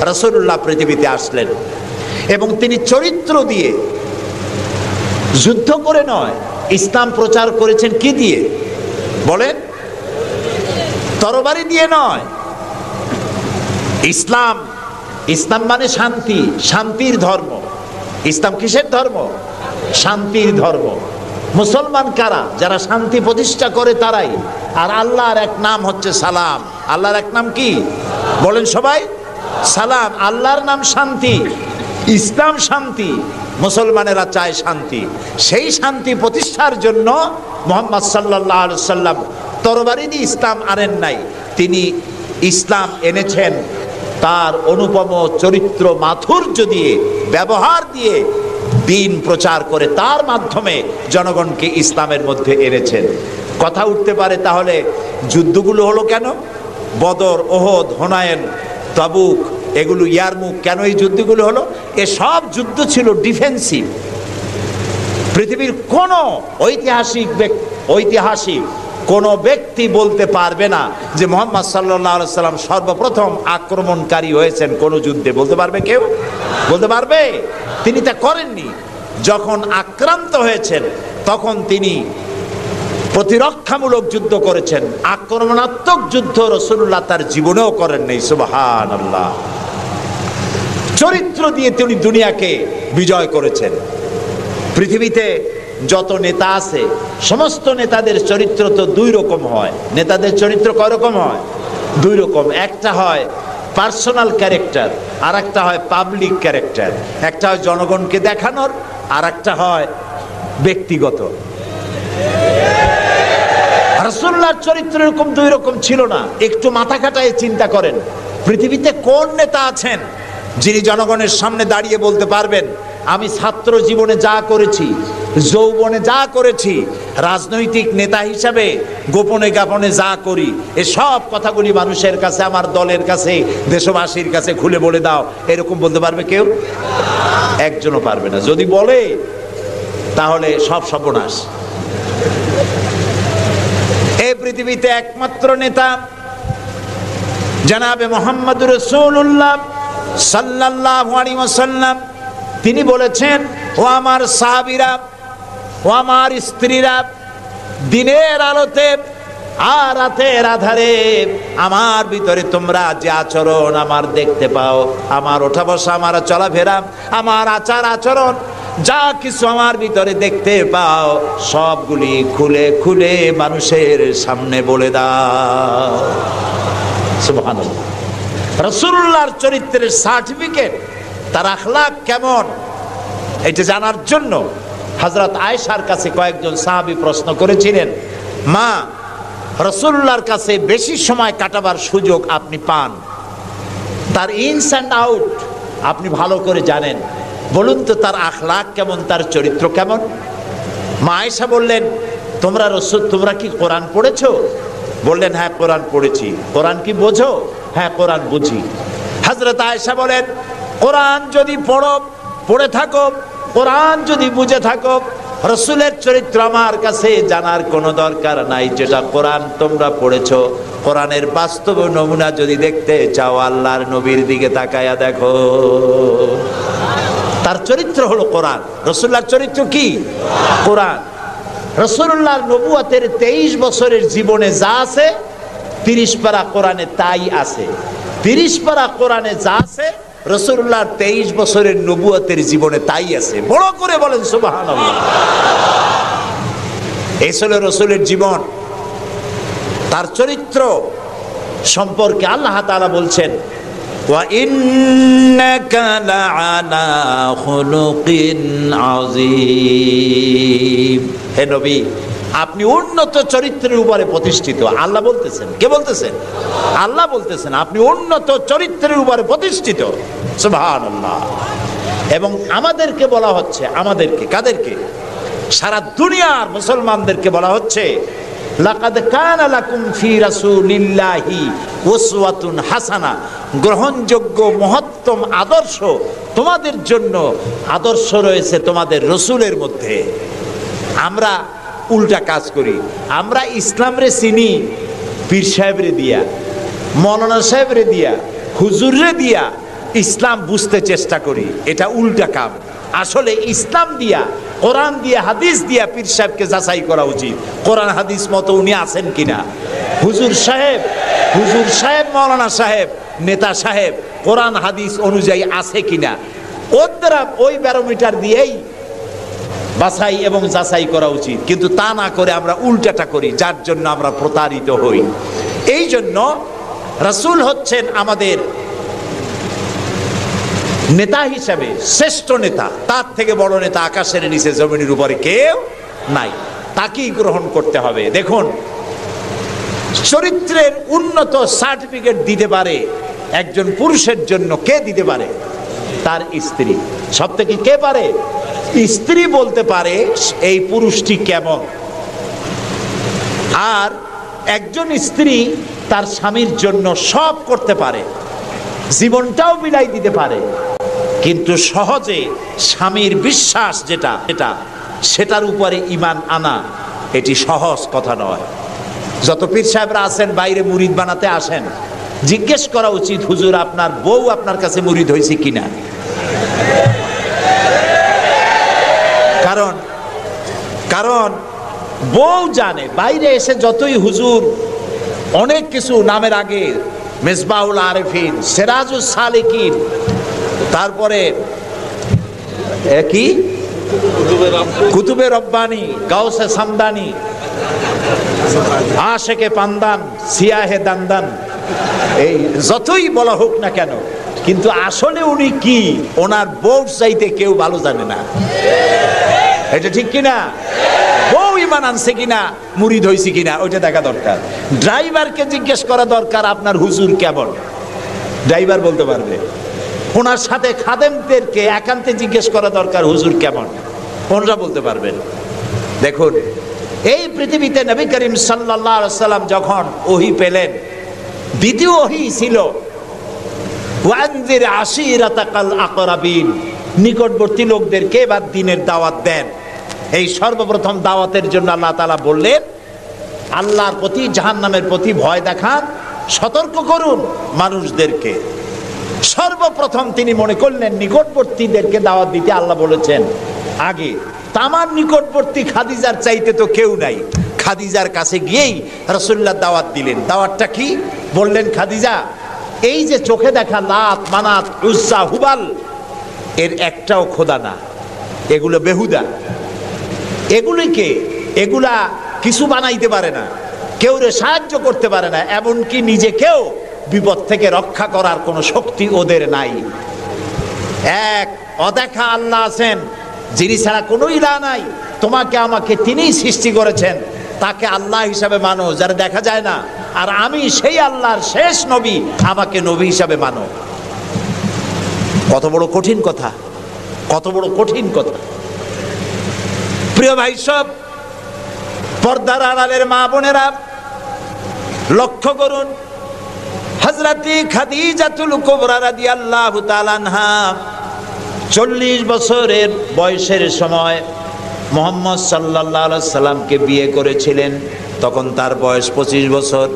রাসূলুল্লাহ পৃথিবীতে আসলেন এবং তিনি চরিত্র দিয়ে, যুদ্ধ করে নয়, ইসলাম প্রচার করেছেন কি দিয়ে বলেন? তরবারি দিয়ে নয়। ইসলাম মানে শান্তি, শান্তির ধর্ম। ইসলাম কিসের ধর্ম? শান্তির ধর্ম। মুসলমান কারা? যারা শান্তি প্রতিষ্ঠা করে তারাই। আর আল্লাহর এক নাম হচ্ছে সালাম। আল্লাহর এক নাম কি বলেন সবাই? সালাম। আল্লাহর নাম শান্তি, ইসলাম শান্তি, মুসলমানেরা চায় শান্তি। সেই শান্তি প্রতিষ্ঠার জন্য মুহাম্মদ সাল্লাল্লাহু আলাইহি সাল্লাম তরবারি দিয়ে ইসলাম আনেন নাই, তিনি ইসলাম এনেছেন তার অনুপম চরিত্র মাধুর্য দিয়ে, ব্যবহার দিয়ে, দিন প্রচার করে তার মাধ্যমে জনগণকে ইসলামের মধ্যে এনেছেন। কথা উঠতে পারে তাহলে যুদ্ধগুলো হলো কেন? বদর, ওহদ, হুনাইন, তাবুক, এগুলো ইয়ারমুক, কেন এই যুদ্ধগুলো হলো? এসব যুদ্ধ ছিল ডিফেন্সিভ। পৃথিবীর কোন ঐতিহাসিক কোন ব্যক্তি বলতে পারবে না যে মুহাম্মদ সাল্লাল্লাহু আলাইহি সাল্লাম সর্বপ্রথম আক্রমণকারী হয়েছেন কোন যুদ্ধে। বলতে পারবে কেউ? বলতে পারবে? তিনি তা করেননি। যখন আক্রান্ত হয়েছেন তখন তিনি প্রতিরক্ষামূলক যুদ্ধ করেছেন, আক্রমণাত্মক যুদ্ধ রাসূলুল্লাহ তার জীবনেও করেন নাই। সুবহানাল্লাহ। চরিত্র দিয়ে তিনি দুনিয়াকে বিজয় করেছেন। পৃথিবীতে যত নেতা আছে সমস্ত নেতাদের চরিত্র তো দুই রকম হয়। নেতাদের চরিত্র কয় রকম হয়? দুই রকম। একটা হয় পার্সোনাল ক্যারেক্টার, আর একটা হয় পাবলিক ক্যারেক্টার। একটা হয় জনগণকে দেখানোর, আর একটা হয় ব্যক্তিগত। রাসূলুল্লাহর চরিত্র এরকম দুই রকম ছিল না। একটু মাথা খাটায় চিন্তা করেন, পৃথিবীতে কোন নেতা আছেন যিনি জনগণের সামনে দাঁড়িয়ে বলতে পারবেন আমি ছাত্র জীবনে যা করেছি, যৌবনে যা করেছি, রাজনৈতিক নেতা হিসাবে গোপনে গোপনে যা করি, এসব কথাগুলি মানুষের কাছে, আমার দলের কাছে, দেশবাসীর কাছে খুলে বলে দাও, এরকম বলতে পারবে কেউ? একজনও পারবে না। যদি বলে তাহলে সব সর্বনাশ। এই পৃথিবীতে একমাত্র নেতা জনাবে মুহাম্মদুর রাসূলুল্লাহ সাল্লাল্লাহু আলাইহি ওয়াসাল্লাম। তিনি বলেছেন, ও আমার সাহাবীরা, ও আমার স্ত্রীরা, দিনের আলোতে আর রাতের আধারে আমার ভিতরে তোমরা যে আচরণ আমার দেখতে পাও, আমার ওঠা বসা, আমার চলাফেরা, আমার আচার আচরণ, যা কিছু আমার ভিতরে দেখতে পাও সবগুলি খুলে খুলে মানুষের সামনে বলে দাও। সুবহানাল্লাহ। রাসূলুল্লাহর চরিত্রের সার্টিফিকেট, তার আখলাক কেমন, এটা জানার জন্য হযরত আয়েশার কাছে কয়েকজন সাহাবী প্রশ্ন করেছিলেন, মা, রাসূলুল্লাহর কাছে বেশি সময় কাটাবার সুযোগ আপনি পান, তার ইনস অ্যান্ড আউট আপনি ভালো করে জানেন, বলুন তো তার আখলাক কেমন, তার চরিত্র কেমন? মা আয়েশা বললেন, তোমরা কি কোরআন পড়েছো? বললেন, হ্যাঁ কোরআন পড়েছি। কোরআন কি বোঝো? হ্যাঁ কোরআন বুঝি। হযরত আয়েশা বলেন, কোরআন যদি পড়ে থাকো, কোরআন যদি বুঝে থাকো, রাসূলের চরিত্র আমার কাছে জানার কোনো দরকার নাই। যেটা কোরআন তোমরা পড়েছো, কোরআনের বাস্তব নমুনা যদি দেখতে চাও, আল্লাহর নবীর দিকে তাকায়া দেখো। তার চরিত্র হলো কোরআন। রাসূলুল্লাহর চরিত্র কি? কোরআন। রাসূলুল্লাহর নবুয়তের 23 বছরের জীবনে যা আছে 30 পারা কোরআনে তাই আছে। 30 পারা কোরআনে যা আছে রাসূলুল্লাহর 23 বছরের নবুয়তের জীবনে তাই আছে। বড় করে বলেন সুবহানাল্লাহ। এই ছিল রাসূলের জীবন। তার চরিত্র সম্পর্কে আল্লাহ তাআলা বলছেন, ওয়া ইন্নাকা লাআলা খুলুকিন আযীম। হে নবী, আপনি উন্নত চরিত্রের উপরে প্রতিষ্ঠিত। আল্লাহ বলতেছেন। কে বলতেছেন? আল্লাহ বলতেছেন আপনি উন্নত চরিত্রের উপরে প্রতিষ্ঠিত। সুবহানাল্লাহ। এবং আমাদেরকে বলা হচ্ছে, আমাদেরকে, কাদেরকে? সারা দুনিয়ার মুসলমানদেরকে বলা হচ্ছে, লাকাদ কানা লাকুম ফি রাসূলিল্লাহি উসওয়াতুন হাসানা, গ্রহণযোগ্য মহত্তম আদর্শ তোমাদের জন্য আদর্শ রয়েছে তোমাদের রাসূলের মধ্যে। আমরা উল্টা কাজ করি। আমরা ইসলামরে চিনি পীর সাহেবরে দিয়া, মৌলানা সাহেবরে দিয়া, হুজুররে দিয়া ইসলাম বুঝতে চেষ্টা করি। এটা উল্টা কাম। আসলে ইসলাম দিয়া, কোরআন দিয়া, হাদিস দিয়া পীর সাহেবকে যাচাই করা উচিত, কোরআন হাদিস মতো উনি আছেন কিনা। হুজুর সাহেব, মৌলানা সাহেব, নেতা সাহেব কোরআন হাদিস অনুযায়ী আছে কিনা, ওই ব্যারোমিটার দিয়েই বাছাই এবং যাচাই করা উচিত, কিন্তু তা না করে আমরা উল্টাটা করি, যার জন্য আমরা প্রতারিত হই। এই জন্য রাসূল হচ্ছেন আমাদের নেতা হিসাবে শ্রেষ্ঠ নেতা, তার থেকে বড় নেতা আকাশের নিচে জমিনের উপরে কেউ নাই, তাকেই গ্রহণ করতে হবে। দেখুন, চরিত্রের উন্নত সার্টিফিকেট দিতে পারে একজন পুরুষের জন্য, কে দিতে পারে? তার স্ত্রী। সব থেকে কে পারে? স্ত্রী বলতে পারে এই পুরুষটি কেমন। আর একজন স্ত্রী তার স্বামীর জন্য সব করতে পারে, জীবনটাও বিলাই দিতে পারে, কিন্তু সহজে স্বামীর বিশ্বাস যেটা সেটার উপরে ঈমান আনা এটি সহজ কথা নয়। যত পীর সাহেবরা আছেন বাইরে মুরিদ বানাতে আসেন, জিজ্ঞেস করা উচিত, হুজুর আপনার বউ আপনার কাছে মুরিদ হয়েছে কিনা? কারণ বউ জানে। বাইরে এসে যতই হুজুর অনেক কিছু নামের আগে মেজবাউল আরেফিন, সিরাজুস সালিকিন, তারপরে কি কুতুবে রব্বানি, গাউসে সামদানি, আশেকে পান্দান, সিয়াহে দান্দান, এই যতই বলা হোক না কেন, কিন্তু আসলে উনি কি ওনার বউ চাইতে কেউ ভালো জানে না। এটা ঠিক কিনা? বউ ঈমান আনছে কিনা, মুরিদ হইছে কিনা, ওইটা দেখা দরকার। ড্রাইভারকে জিজ্ঞেস করা দরকার আপনার হুজুর কেমন, ড্রাইভার বলতে পারবে। ওনার সাথে খাদেমদেরকে একান্তে জিজ্ঞেস করা দরকার হুজুর কেমন, ওনারা বলতে পারবেন। দেখুন, এই পৃথিবীতে নবী করিম সাল্লাল্লাহু আলাইহি ওয়াসাল্লাম যখন ওহী পেলেন, দ্বিতীয় ওহী ছিল ওয়ানজির আশিরাতাকাল আকরাবিন, নিকটবর্তী লোকদেরকে এবার দ্বীনের দাওয়াত দেন। এই সর্বপ্রথম দাওয়াতের জন্য আল্লাহ তাআলা বললেন, আল্লাহর প্রতি, জাহান্নামের প্রতি ভয় দেখান, সতর্ক করুন মানুষদেরকে। সর্বপ্রথম তিনি মনে করলেন নিকটবর্তীদেরকে দাওয়াত দিতে আল্লাহ বলেছেন আগে। তামার নিকটবর্তী খাদিজার চাইতে তো কেউ নাই। খাদিজার কাছে গিয়েই রাসূলুল্লাহ দাওয়াত দিলেন। দাওয়াতটা কি? বললেন, খাদিজা, এই যে চোখে দেখা লাত, মানাত, উজ্জা, হুবাল, এর একটাও খোদা না, এগুলো বেহুদা। এগুলা কিছু বানাইতে পারে না, কেউরে সাহায্য করতে পারে না, এমনকি নিজেকেও বিপদ থেকে রক্ষা করার কোনো শক্তি ওদের নাই। এক অদেখা আল্লাহ আছেন, যিনি ছাড়া কোনো ইলাহ নাই, তোমাকে আমাকে তিনিই সৃষ্টি করেছেন, তাকে আল্লাহ হিসাবে মানো, যারা দেখা যায় না। আর আমি সেই আল্লাহর শেষ নবী, আমাকে নবী হিসাবে মানো। কত বড় কঠিন কথা, কত বড় কঠিন কথা। প্রিয় ভাই সব, পর্দার আড়ালের মা বোনেরা লক্ষ্য করুন, হযরতে খাদিজাতুল কুবরা রাদিয়াল্লাহু তাআলা আনহা 40 বছরের বয়সের সময় মুহাম্মদ সাল্লাল্লাহু আলাইহি সাল্লামকে বিয়ে করেছিলেন। তখন তার বয়স 25 বছর।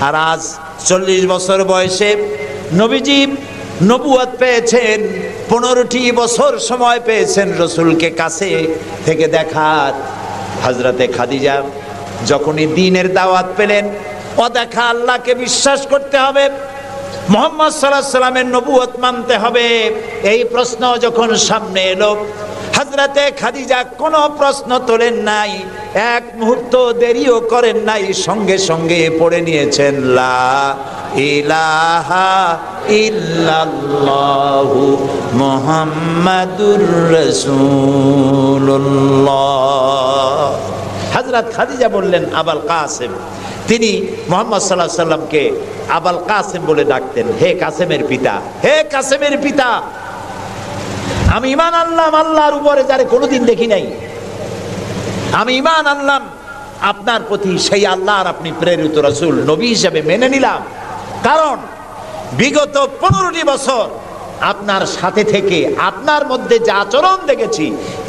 আর আজ 40 বছর বয়সে নবীজি নবুয়ত পেয়েছেন, 15টি বছর সময় পেয়েছেন রাসূলকে কাছে থেকে দেখার। হযরতে খাদিজা যখনই দ্বীনের দাওয়াত পেলেন, অদেখা আল্লাহকে বিশ্বাস করতে হবে, মুহাম্মদ সাল্লাল্লাহু আলাইহি সাল্লামের নবুয়ত মানতে হবে, এই প্রশ্ন যখন সামনে এলো, হযরতে খাদিজা কোনো প্রশ্ন তোলেন নাই, এক মুহূর্ত দেরিও করেন নাই, সঙ্গে সঙ্গে পড়ে নিয়েছেন লা ইলাহা ইল্লাল্লাহু মুহাম্মাদুর রাসূলুল্লাহ। হযরত খাদিজা বললেন আবুল কাসেম। তিনি মুহাম্মদ সাল্লাল্লাহু আলাইহি সাল্লামকে আবুল কাসেম বলে ডাকতেন, হে কাসেমের পিতা, হে কাসেমের পিতা। আমি ঈমান আনলাম আল্লাহর উপরে, যারে কোনোদিন দেখি নাই। আমি ঈমান আনলাম আপনার প্রতি, সেই আল্লাহর আপনি প্রেরিত রাসূল, নবী হিসেবে মেনে নিলাম। কারণ বিগত 15টি বছর আপনার সাথে থেকে আপনার মধ্যে যে আচরণ দেখেছি,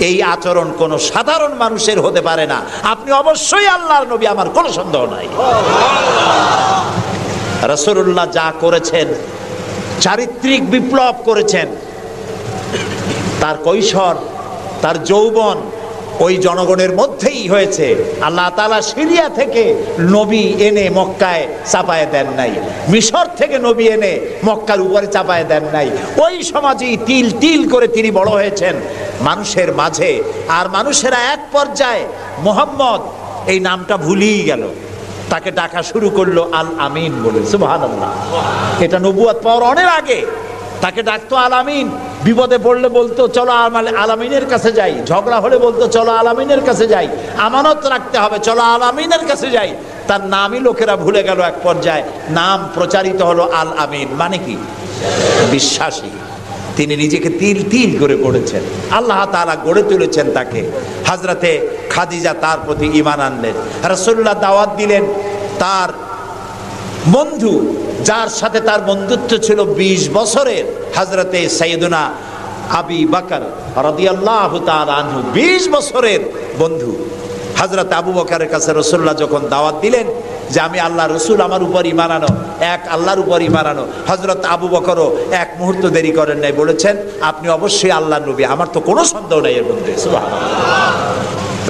এই আচরণ কোনো সাধারণ মানুষের হতে পারে না। আপনি অবশ্যই আল্লাহর নবী, আমার কোনো সন্দেহ নাই। রাসূলুল্লাহ যা করেছেন, চারিত্রিক বিপ্লব করেছেন। তার কৈশোর, তার যৌবন, ওই জনগণের মধ্যেই হয়েছে। আল্লাহ তাআলা সিরিয়া থেকে নবী এনে মক্কায় চাপায় দেন নাই, মিশর থেকে নবী এনে মক্কার উপরে চাপায় দেন নাই। ওই সমাজেই তিল তিল করে তিনি বড় হয়েছেন মানুষের মাঝে। আর মানুষেরা এক পর্যায়ে মুহাম্মদ এই নামটা ভুলেই গেল, তাকে ডাকা শুরু করলো আল আমিন বলে। সুবহানাল্লাহ, এটা নবুয়ত পাওয়ার অনেক আগে। তাকে ডাকতো আল আমিন, বিপদে পড়লে বলতো চলো আল আমিনের কাছে যাই, ঝগড়া হলে বলতো চলো আল আমিনের কাছে যাই, আমানত রাখতে হবে চলো আল আমিনের কাছে যাই। তার নামই লোকেরা ভুলে গেল। এক পর্যায়ে নাম প্রচারিত হলো আল আমিন, মানে কি? বিশ্বাসী। তিনি নিজেকে তিল তিল করে গড়েছেন, আল্লাহ তাআলা গড়ে তুলেছেন তাকে। হযরতে খাদিজা তার প্রতি ঈমান আনলেন, রাসূলুল্লাহ দাওয়াত দিলেন তার বন্ধু, যার সাথে তার বন্ধুত্ব ছিল 20 বছরের, হযরতে সাইয়েদুনা আবু বকর রাদিয়াল্লাহু তাআলা আনহু, 20 বছরের বন্ধু। হযরত আবু বকরের কাছে রাসূলুল্লাহ যখন দাওয়াত দিলেন যে আমি আল্লাহ রসুল, আমার উপর ঈমান আনো, এক আল্লাহর উপর ঈমান আনো, হযরত আবু বকরও এক মুহূর্ত দেরি করেন নাই, বলেছেন আপনি অবশ্যই আল্লাহর নবী, আমার তো কোনো সন্দেহ নাই এর মধ্যে। সুবহানাল্লাহ।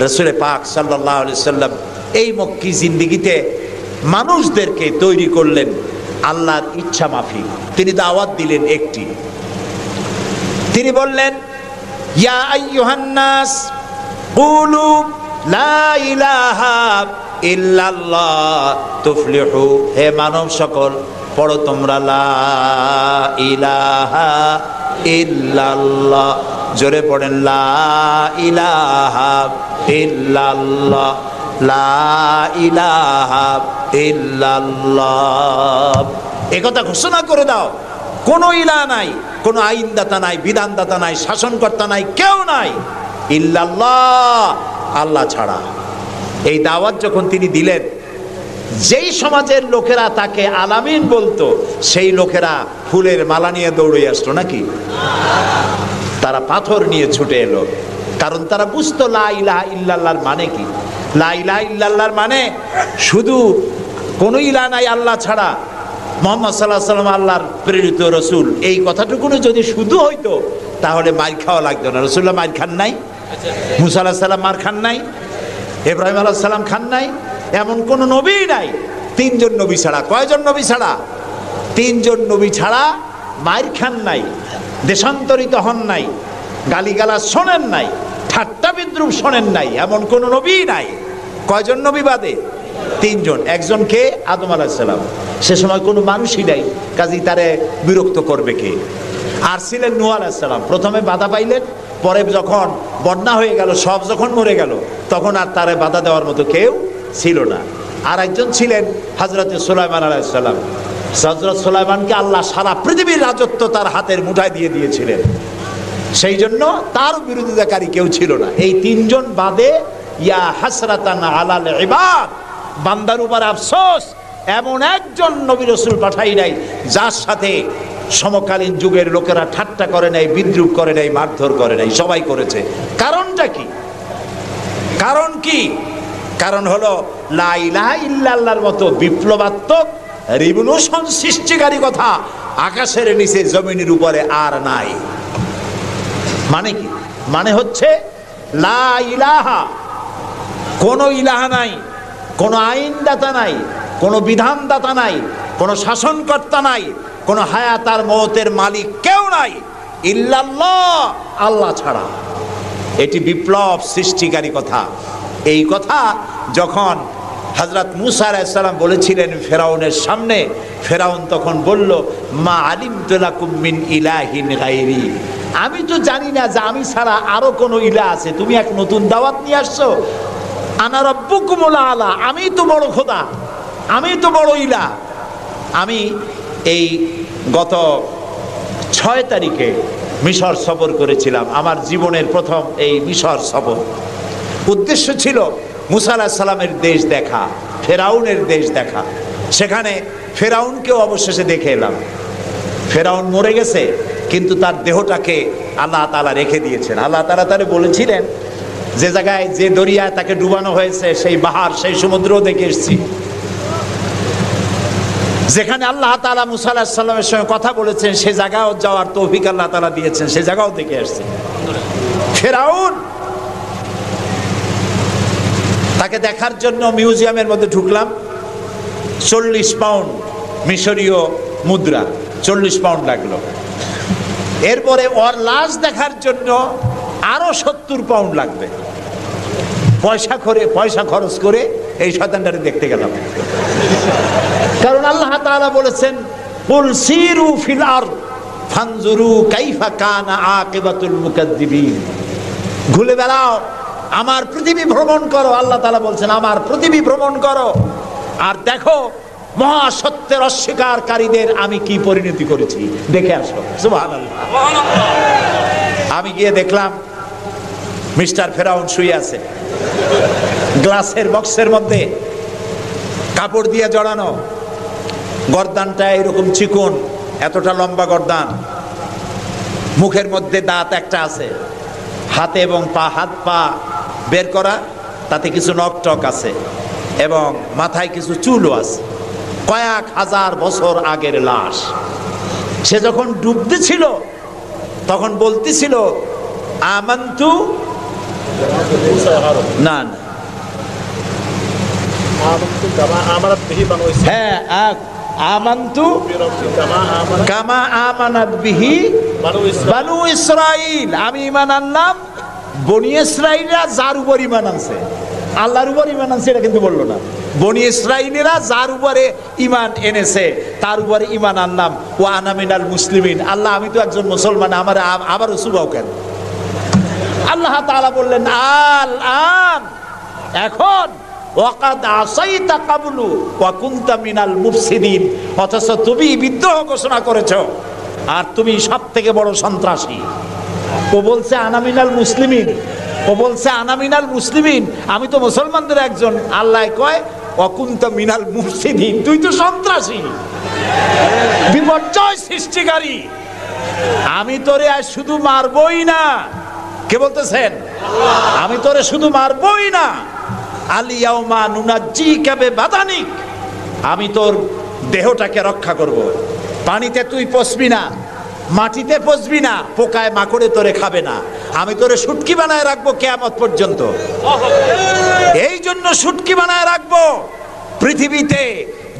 রাসূল পাক সাল্লাল্লাহু আলাইহি সাল্লাম এই মক্কি জিন্দেগিতে মানুষদেরকে তৈরি করলেন আল্লাহর ইচ্ছা মাফিক। তিনি দাওয়াত দিলেন একটি, তিনি বললেন ইয়া আইয়ুহান নাস কুলু লা ইলাহা ইল্লাল্লাহ তুফলিহু, হে মানব সকল পড়ো তোমরা লা ইলাহা ইল্লাল্লাহ, জোরে পড়েন লা ইলাহা ইল্লাল্লাহ, লা ইলাহা ইল্লাল্লাহ। একথা ঘোষণা করে দাও, কোনো ইলাহ নাই, কোনো আইনদাতা নাই, বিধানদাতা নাই, শাসনকর্তা নাই, কেউ নাই ইল্লাল্লাহ, আল্লাহ ছাড়া। এই দাওয়াত যখন তিনি দিলেন, যেই সমাজের লোকেরা তাকে আলামিন বলতো, সেই লোকেরা ফুলের মালা নিয়ে দৌড়ে আসতো নাকি? তারা পাথর নিয়ে ছুটে এলো, কারণ তারা বুঝতো লা ইলাহা ইল্লাল্লাহর মানে কি। লা ইলাহা ইল্লাল্লাহর মানে শুধু কোনো ইলাহ নাই আল্লাহ ছাড়া, মুহাম্মদ সাল্লাল্লাহু আলাইহি ওয়াসাল্লাম আল্লাহর প্রেরিত রসুল, এই কথাটুকু যদি শুধু হইতো তাহলে মার খাওয়া লাগতো না। রাসূলুল্লাহ মার খান নাই, মুসা আলাইহিস সালাম মার খান নাই, ইব্রাহিম আলাইহিস সালাম খান নাই, এমন কোন নবী নাই। 3 জন নবী ছাড়া, কয়জন নবী ছাড়া? 3 জন নবী ছাড়া মার খান নাই, দেশান্তরিত হন নাই, গালিগালাজ শোনেন নাই, ঠাট্টা বিদ্রুপ শোনেন নাই, এমন কোন নবী নাই। কয়জন নবী বাদে? 3 জন। একজন কে? আদম আলাইহিস সালাম। সে সময় কোনো মানুষই নাই, কাজেই তারে বিরক্ত করবে কে? আর ছিলেন নূহ আলাইহিস সালাম। প্রথমে বাধা পাইলেন, পরে যখন বন্যা হয়ে গেল, সব যখন মরে গেল, তখন আর তারে বাধা দেওয়ার মতো কেউ ছিল না। আর একজন ছিলেন হযরত সুলাইমান আলাইহিস সালাম। হযরত সুলাইমানকে আল্লাহ সারা পৃথিবীর রাজত্ব তার হাতের মুঠায় দিয়ে দিয়েছিলেন, সেই জন্য তার বিরোধিতাকারী কেউ ছিল না। এই 3 জন বাদে ইয়া হাসরাতান আলাল ইবাদ, বান্দার উপর আফসোস, এমন একজন নবী রাসূল পাঠাই নাই যার সাথে সমকালীন যুগের লোকেরা ঠাট্টা করে নাই, বিদ্রুপ করে নাই, মারধর করে নাই। সবাই করেছে। কারণটা কি? কারণ কি? কারণ হলো লা ইলাহা ইল্লাল্লাহর মতো বিপ্লবাত্মক রিভলিউশন সৃষ্টিকারী কথা আকাশের নিচে জমিনের উপরে আর নাই। মানে কি? মানে হচ্ছে লা ইলাহা, কোনো ইলাহা নাই, কোনো আইনদাতা নাই, কোনো বিধানদাতা নাই, কোনো শাসনকর্তা নাই, কোনো হায়াত আর মওতের মালিক কেউ নাই ইল্লাল্লাহ, আল্লাহ ছাড়া। এটি বিপ্লব সৃষ্টিকারী কথা। এই কথা যখন হযরত মুসা আলাইহিস সালাম বলেছিলেন ফেরাউনের সামনে, ফেরাউন তখন বলল মা আলিমতু লাকুম মিন ইলাহিন গায়রি, আমি তো জানি না যে আমি ছাড়া আরো কোনো ইলাহ আছে, তুমি এক নতুন দাওয়াত নিয়ে আসছো। আনা রাব্বুকুমুল আলা, আমি তো বড় খোদা, আমি তো বড় ইলাহ। আমি এই গত 6 তারিখে মিশর সফর করেছিলাম, আমার জীবনের প্রথম এই মিশর সফর। উদ্দেশ্য ছিল মুসা আলাইহিস সালামের দেশ দেখা, ফেরাউনের দেশ দেখা। সেখানে ফেরাউনকেও অবশেষে দেখে এলাম। ফেরাউন মরে গেছে, কিন্তু তার দেহটাকে আল্লাহ তাআলা রেখে দিয়েছেন। আল্লাহ তাআলা তারে বলেছিলেন যে জায়গায়, যে দরিয়ায় তাকে ডুবানো হয়েছে, সেই বাহার, সেই সমুদ্রও দেখে এসেছি। যেখানে আল্লাহ তাআলা মুসা আলাইহিস সালামের সঙ্গে কথা বলেছেন, সে জায়গাও যাওয়ার তৌফিক আল্লাহ তাআলা দিয়েছেন, সে জায়গাও দেখে আসছে। ফেরাউন তাকে দেখার জন্য মিউজিয়ামের মধ্যে ঢুকলাম। 40 পাউন্ড মিশরীয় মুদ্রা, 40 পাউন্ড লাগলো। এরপরে ওর লাশ দেখার জন্য আরো 70 পাউন্ড লাগবে। পয়সা খরচ করে এই শয়তানটারে দেখতে গেলাম। কারণ আল্লাহ তাআলা বলেছেন, কুল সিরু ফিল আরদ ফানজুরু কাইফা কানা আকিবাতুল মুকাদ্দিবিন। ঘুরে বেড়াও, আমার পৃথিবী ভ্রমণ করো। আল্লাহ তাআলা বলছেন, আমার পৃথিবী ভ্রমণ করো আর দেখো মহাসত্যের অস্বীকারীদের আমি কি পরিণতি করেছি, দেখে আসো। সুবহানাল্লাহ। আমি গিয়ে দেখলাম মিস্টার ফেরাউন শুয়ে আছে, গ্লাসের বক্সের মধ্যে কাপড় দিয়ে জড়ানো, গর্দানটা এরকম চিকন, এতটা লম্বা গর্দান, মুখের মধ্যে দাঁত একটা আছে, হাতে এবং হাত পা বের করা, তাতে কিছু নখ টক আছে এবং মাথায় কিছু চুলও আছে। কয়েক হাজার বছর আগের লাশ। সে যখন ডুবতেছিল তখন বলতেছিল, আমান্তু না হ্যাঁ আমান্তু কামা আমানাত বিহি বানু ইসরাইল। আমি ঈমান আনলাম বনি ইসরাইলরা যার উপর ঈমান আনছে, আল্লাহর উপর ঈমান আনছে এটা কিন্তু বললো না। বনি ইসরাইলেরা যার উপরে ঈমান এনেছে তার উপরে ঈমান আনলাম। ও আনা মিনাল মুসলিমিন। আল্লাহ আমি তো একজন মুসলমান, আমার আবারও সুবাও কেন? আল্লাহ তাআলা বললেন, আল আন, এখন ওয়াকাদ আসাইতা কাবলু ওয়া কুনতা মিনাল মুফসিদিন। অথচ তুমি বিদ্রোহ ঘোষণা করেছো আর তুমি সবথেকে বড় সন্ত্রাসী। ও বলছে আনা মিনাল মুসলিমিন, ও বলছে আনা মিনাল মুসলিমিন, আমি তো মুসলমানদের একজন। আল্লাহ কয় ওয়া কুনতা মিনাল মুফসিদিন, তুই তো সন্ত্রাসী, বিপর্যয় সৃষ্টিকারী। আমি তোরে আজ শুধু মারবই না, কে বলতেছেন? আমি তোরে শুধু মারবই না, আলিয়াউমা নুনাজ্জিকা বিবাদানিক, আমি তোর দেহটাকে রক্ষা করব। পানিতে তুই পচবি না, মাটিতে পচবি না, পোকায় মাকড়ে তোরে খাবে না। আমি তোরে শুটকি বানায় রাখবো কিয়ামত পর্যন্ত। এই জন্য শুটকি বানায় রাখবো, পৃথিবীতে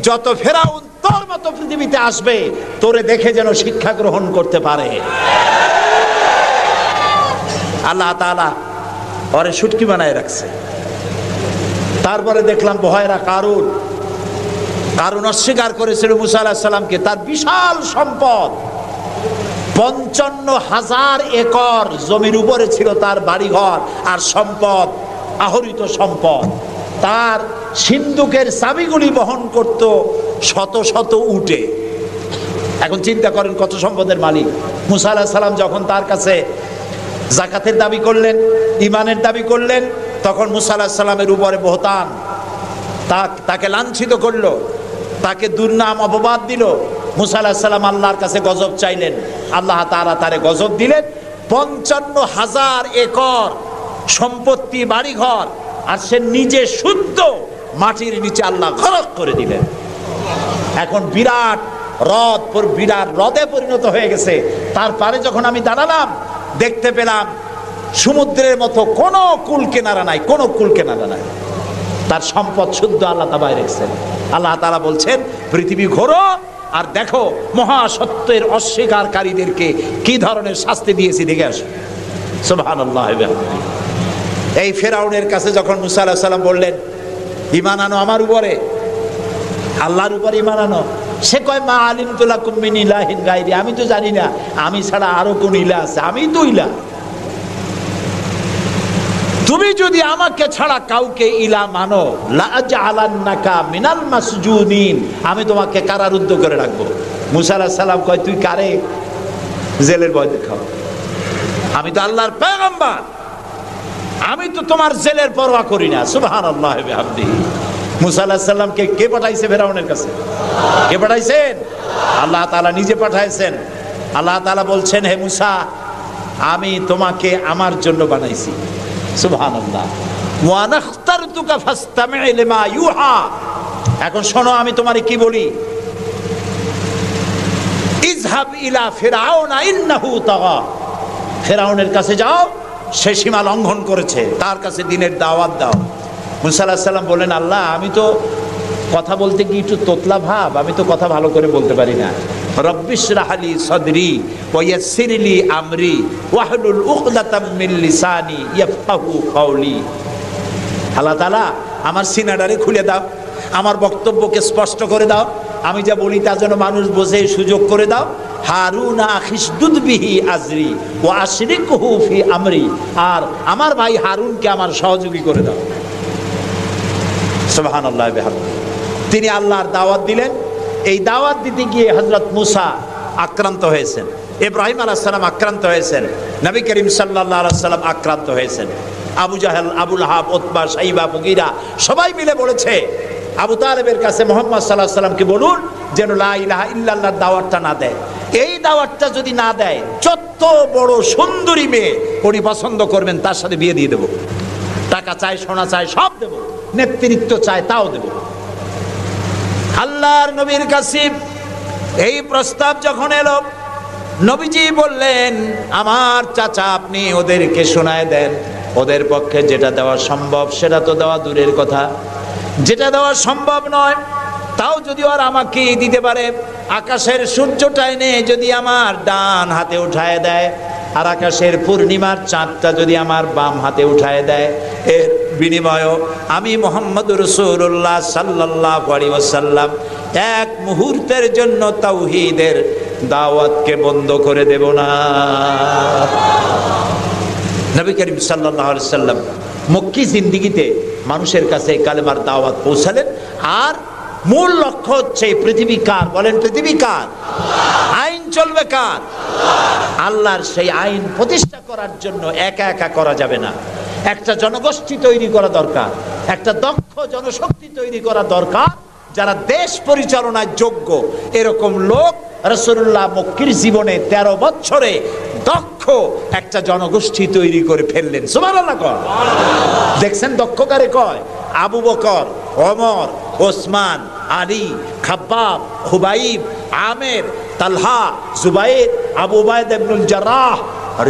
যত ফেরাউন তোর মতো পৃথিবীতে আসবে তোরে দেখে যেন শিক্ষা গ্রহণ করতে পারে। আল্লাহ তাআলা ওরে শুটকি বানায় রাখছে। তারপরে দেখলাম বহায়রা কারুন অস্বীকার করেছিল মুসা আলাইহিস সালামকে। তার বিশাল সম্পদ, 55,000 একর জমির উপরে ছিল তার বাড়িঘর আর সম্পদ, আহরিত সম্পদ। তার সিন্ধুকের চাবিগুলি বহন করত শত শত উটে। এখন চিন্তা করেন কত সম্পদের মালিক। মুসা আলাইহিস সালাম যখন তার কাছে যাকাতের দাবি করলেন, ঈমানের দাবি করলেন, তখন মুসা আলাইহিস সালামের উপরে বহতান, তাকে লাঞ্ছিত করলো, তাকে দুর্নাম অপবাদ দিল। মুসা আলাইহিস সালাম আল্লাহর কাছে গজব চাইলেন, আল্লাহ তাআলা তারে গজব দিলেন। 55,000 একর সম্পত্তি, বাড়িঘর, আর সে নিজে শুদ্ধ মাটির নিচে আল্লাহ গরক করে দিলেন। এখন বিরাট হ্রদে পরিণত হয়ে গেছে। তারপরে যখন আমি দাঁড়ালাম দেখতে পেলাম সমুদ্রের মতো কোনো কুল কিনারা নাই, কোনো কুল কিনারা নাই। তার সম্পদ শুদ্ধ আল্লাহ তাআলা রেখেছেন। আল্লাহ তাআলা বলছেন, পৃথিবী ঘোরো আর দেখো মহাসত্যের অস্বীকারীদেরকে কি ধরনের শাস্তি দিয়েছি, দেখে আসো। সুবহানাল্লাহ। এই ফেরাউনের কাছে যখন মুসা আলাইহিস সালাম বললেন, ঈমান আনো আমার উপরে, আল্লাহর উপর ঈমান আনো, সে কয় মা আলিমতু লাকুম মিন ইলাহিন গায়রি, আমি তো জানি না আমি ছাড়া আরো কোন ইলাহ আছে, আমি তো ইলাহ। তুমি যদি আমাকে ছাড়া কাউকে ইলাহ মানো, লা আজআলান্নাকা মিনাল মাসজুনিন, আমি তোমাকে কারারুদ্ধ করে রাখবো। মুসা আলাইহিস সালাম কয়, তুই কারে জেলের ভয় দেখাও? আমি তো আল্লাহর পয়গম্বর, আমি তো তোমার জেলের পরোয়া করি না। সুবহানাল্লাহ ওয়া বিহামদিহি। মুসা আলাইহিস সালামকে কে পাঠাইছে ফেরাউনের কাছে? কে পাঠাইছেন? আল্লাহ তাআলা নিজে পাঠাইছেন। আল্লাহ তাআলা বলছেন, হে মুসা, আমি তোমাকে আমার জন্য বানাইছি। সুবহানাল্লাহ। ওয়া নাখতারতুকা ফাসতামি' লিমা ইউহা। এখন শোনো আমি তোমারে কি বলি। ইযহাব ইলা ফিরআউনা ইন্নাহু তাগা। ফেরাউনের কাছে যাও, সে সীমা লঙ্ঘন করেছে, তার কাছে দ্বীনের দাওয়াত দাও। মুসা আলাইহিস সালাম বলেন, আল্লাহ আমি তো কথা বলতে গিয়ে একটু তোতলা ভাব, আমি তো কথা ভালো করে বলতে পারি না। রব্বিশ রাহলি সদরি ওয়া ইয়াসসিরলি আমরি ওয়াহলুল উকদাতাম মিন লিসানি ইয়াফকাহু কাওলি। আল্লাহ তাআলা আমার সিনাটারে খুলে দাও, আমার বক্তব্যকে স্পষ্ট করে দাও, আমি যা বলি তা যেন মানুষ বোঝে সুযোগ করে দাও। হারুন আখিসদুদ বিহি আজরি ওয়া আশরিকহু ফি আমরি, আর আমার ভাই হারুনকে আমার সহযোগী করে দাও। সুবহানাল্লাহ বিহামদিহি। তিনি আল্লাহর দাওয়াত দিলেন। এই দাওয়াত দিতে গিয়ে হযরত মুসা আক্রান্ত হয়েছেন, ইব্রাহিম আলাইহিস সালাম আক্রান্ত হয়েছেন, নবী করিম সাল্লাল্লাহু আলাইহি ওয়াসাল্লাম আক্রান্ত হয়েছেন। আবু জাহেল, আবু লাহাব, উতবা, শাইবা, মুগীরা সবাই মিলে বলেছে আবু তালেবের কাছে মুহাম্মদ সাল্লাল্লাহু আলাইহি ওয়াসাল্লামকে বলুন যেন লা ইলাহা ইল্লাল্লাহর দাওয়াতটা না দেয়। এই দাওয়াতটা যদি না দেয়, যত বড় সুন্দরী মেয়ে উনি পছন্দ করবেন তার সাথে বিয়ে দিয়ে দেব। টাকা চাই, সোনা চাই, সব দেব, নেতৃত্ব চাই তাও দেব। আল্লাহর নবীর কাছে এই প্রস্তাব যখন এলো, নবীজি বললেন, আমার চাচা আপনি ওদেরকে শোনায় দেন, ওদের পক্ষে যেটা দেওয়া সম্ভব সেটা তো দেওয়া দূরের কথা, যেটা দেওয়া সম্ভব নয় তাও যদি আর আমাকে দিতে পারে, আকাশের সূর্যটা এনে যদি আমার ডান হাতে উঠায় দেয় আর আকাশের পূর্ণিমার চাঁদটা যদি আমার বাম হাতে উঠায় দেয়, এর বিনিময়ে আমি মুহাম্মদুর রাসূলুল্লাহ সাল্লাল্লাহু আলাইহি ওয়াসাল্লাম এক মুহূর্তের জন্য তাওহীদের দাওয়াতকে বন্ধ করে দেব না। নবী করিম সাল্লাল্লাহু আলাইহি ওয়াসাল্লাম মক্কি জিন্দেগিতে মানুষের কাছে কালেমার দাওয়াত পৌঁছালেন। আর মূল লক্ষ্য হচ্ছে পৃথিবী কার? বলেন, পৃথিবী কার? আইন চলবে কার? আল্লাহর। সেই আইন প্রতিষ্ঠা করার জন্য একা একা করা যাবে না, একটা জনগোষ্ঠী তৈরি করা দরকার, একটা দক্ষ জনশক্তি তৈরি করা দরকার যারা দেশ পরিচালনার যোগ্য। এরকম লোক রাসূলুল্লাহ মক্কির জীবনে 13 বছরে দক্ষ একটা জনগোষ্ঠী তৈরি করে ফেললেন। সুবহানাল্লাহ কয়। দেখছেন দক্ষ কারে কয়? আবু বকর, ওমর, ওসমান, আলী, খাব্বাব, খুবাইব, আমের, তালহা, জুবাইর, আবু উবাইদা ইবনুল জাররাহ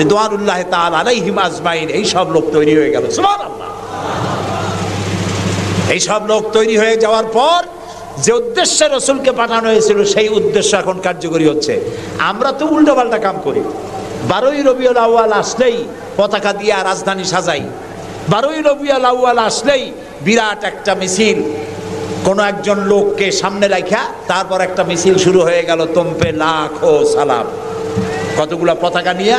রিদওয়ানুল্লাহ তাআলা আলাইহিম আজমাইন। এই সব লোক তৈরি হয়ে গেল। সুবহানাল্লাহ। এই সব লোক তৈরি হয়ে যাওয়ার পর যে উদ্দেশ্যে রাসূলকে পাঠানো হয়েছিল সেই উদ্দেশ্য এখন কার্যকরী হচ্ছে। আমরা তো উল্টোপাল্টা কাম করি। 12ই রবিউল আউয়াল আসলেই পতাকা দিয়ে রাজধানী সাজাই, 12ই রবিউল আউয়াল আসলেই বিরাট একটা মিছিল, কোনো একজন লোককে সামনে রাখা তারপর একটা মিছিল শুরু হয়ে গেল। তোমপে লাখো সালাম, কতগুলা পতাকা নিয়ে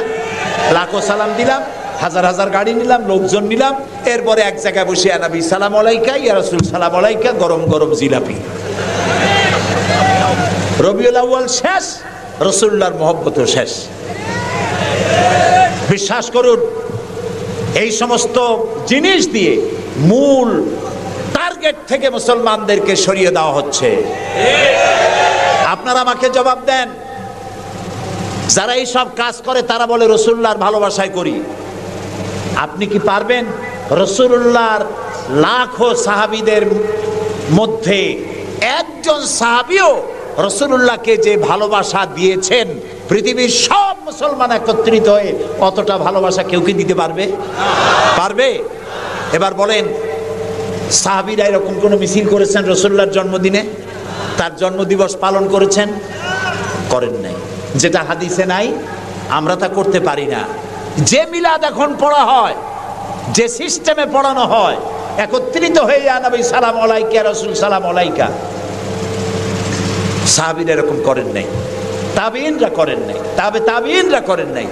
লাখো সালাম দিলাম, হাজার হাজার গাড়ি নিলাম, লোকজন নিলাম, এরপরে এক জায়গায় বসে নবী সালাম আলাইকা, ইয়া রাসূল সালাম আলাইকা, গরম গরম জিলাপি। রবিউল আউয়াল শেষ, রাসূলুল্লাহর মহব্বতও শেষ। বিশ্বাস করুন, এই সমস্ত জিনিস দিয়ে মূল টার্গেট থেকে মুসলমানদেরকে সরিয়ে দেওয়া হচ্ছে। আপনারা আমাকে জবাব দেন, যারা এই সব কাজ করে তারা বলে রাসূলুল্লাহর ভালোবাসায় করি। আপনি কি পারবেন রাসূলুল্লাহর লাখো সাহাবীদের মধ্যে একজন সাহাবীও রাসূলুল্লাহকে যে ভালোবাসা দিয়েছেন, পৃথিবীর সব মুসলমান একত্রিত হয়ে অতটা ভালোবাসা কেউ কি দিতে পারবে? পারবে? এবার বলেন, সাহাবীরা এরকম কোন মিছিল করেছেন রাসূলুল্লাহর জন্মদিনে? তার জন্মদিবস পালন করেছেন? করেন নাই। যেটা হাদিসে নাই আমরা তা করতে পারি না। যে মিলাদ এখন পড়া হয়, যে সিস্টেমে পড়ানো হয়, একত্রিত হয়ে ইয়া নবী সালাম আলাইকা, রাসূল সালাম আলাইকা, সাহাবীরা এরকম করেন নাই, তাবিঈনরা করেন নাই, তাবিঈনরা করেন নাই।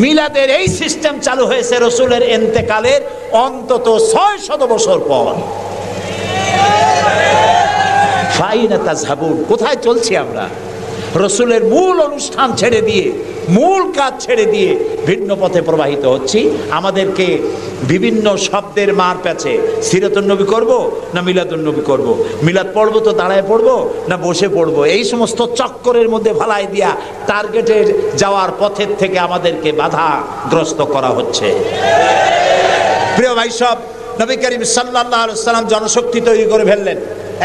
মিলাদের এই সিস্টেম চালু হয়েছে রাসূলের ইন্তেকালের অন্তত 600 বছর পর। ফাইনা তাযহাবুন, কোথায় চলছি আমরা? রাসূলের মূল অনুষ্ঠান ছেড়ে দিয়ে, মূল কাজ ছেড়ে দিয়ে ভিন্ন পথে প্রবাহিত হচ্ছি। আমাদেরকে বিভিন্ন শব্দের মার প্যাচে সিরাতুন নবী করব না মিলাদুন নবী করব, মিলাদ পড়বো তো দাঁড়ায় পড়বো না বসে পড়বো, এই সমস্ত চক্করের মধ্যে ফালাই দিয়া টার্গেটের যাওয়ার পথের থেকে আমাদেরকে বাধাগ্রস্ত করা হচ্ছে। প্রিয় ভাই সব, নবী করিম সাল্লাল্লাহু আলাইহি ওয়াসাল্লাম জনশক্তি তৈরি করে ফেললেন,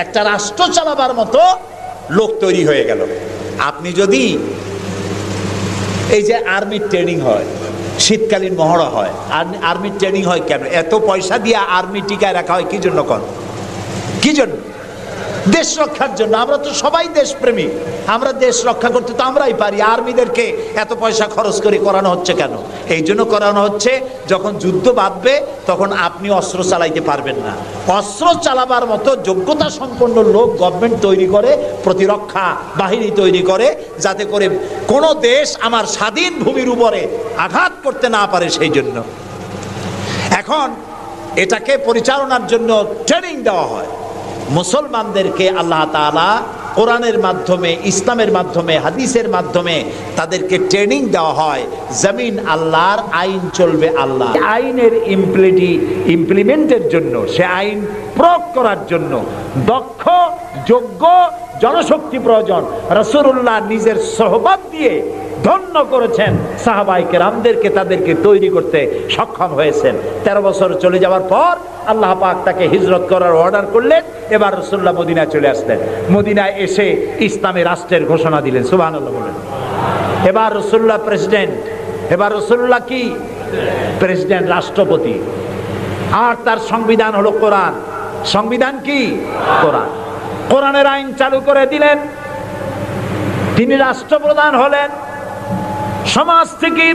একটা রাষ্ট্র চালাবার মতো লোক তৈরি হয়ে গেল। আপনি যদি এই যে আর্মির ট্রেনিং হয়, শীতকালীন মহড়া হয়, আর্মি ট্রেনিং হয় কেন? এত পয়সা দিয়ে আর্মি টিকায় রাখা হয় কি জন্য? কি জন্য? দেশ রক্ষার জন্য। আমরা তো সবাই দেশপ্রেমী, আমরা দেশ রক্ষা করতে তো আমরাই পারি। আর্মিদেরকে এত পয়সা খরচ করে করানো হচ্ছে কেন? এই জন্য করানো হচ্ছে, যখন যুদ্ধ বাঁধবে তখন আপনি অস্ত্র চালাইতে পারবেন না, অস্ত্র চালাবার মতো যোগ্যতা সম্পন্ন লোক গভর্নমেন্ট তৈরি করে, প্রতিরক্ষা বাহিনী তৈরি করে, যাতে করে কোনো দেশ আমার স্বাধীন ভূমির উপরে আঘাত করতে না পারে। সেই জন্য এখন এটাকে পরিচালনার জন্য ট্রেনিং দেওয়া হয়। মুসলমানদেরকে আল্লাহ তাআলা কোরআনের মাধ্যমে, ইসলামের মাধ্যমে, হাদিসের মাধ্যমে তাদেরকে ট্রেনিং দেওয়া হয়। জমিন আল্লাহর, আইন চলবে আল্লাহ। আইনের ইমপ্লিমেন্টের জন্য, সে আইন প্রয়োগ করার জন্য দক্ষ যোগ্য জনশক্তি প্রয়োজন। রাসূলুল্লাহ নিজের সোহবত দিয়ে ধন্য করেছেন সাহাবায়ে কেরামদেরকে, তাদেরকে তৈরি করতে সক্ষম হয়েছেন। 13 বছর চলে যাওয়ার পর আল্লাহ পাক তাকে হিজরত করার অর্ডার করলেন। এবার রাসূলুল্লাহ মদিনায় চলে আসলেন। মদিনায় এসে ইসলামী রাষ্ট্রের ঘোষণা দিলেন। সুবহানাল্লাহ বলেন। এবার রাসূলুল্লাহ প্রেসিডেন্ট, এবার রাসূলুল্লাহ কি প্রেসিডেন্ট, রাষ্ট্রপতি। আর তার সংবিধান হলো কোরআন। সংবিধান কি? কোরআন। কোরআনের আইন চালু করে দিলেন। তিনি রাষ্ট্রপ্রধান হলেন। সমাজ থেকে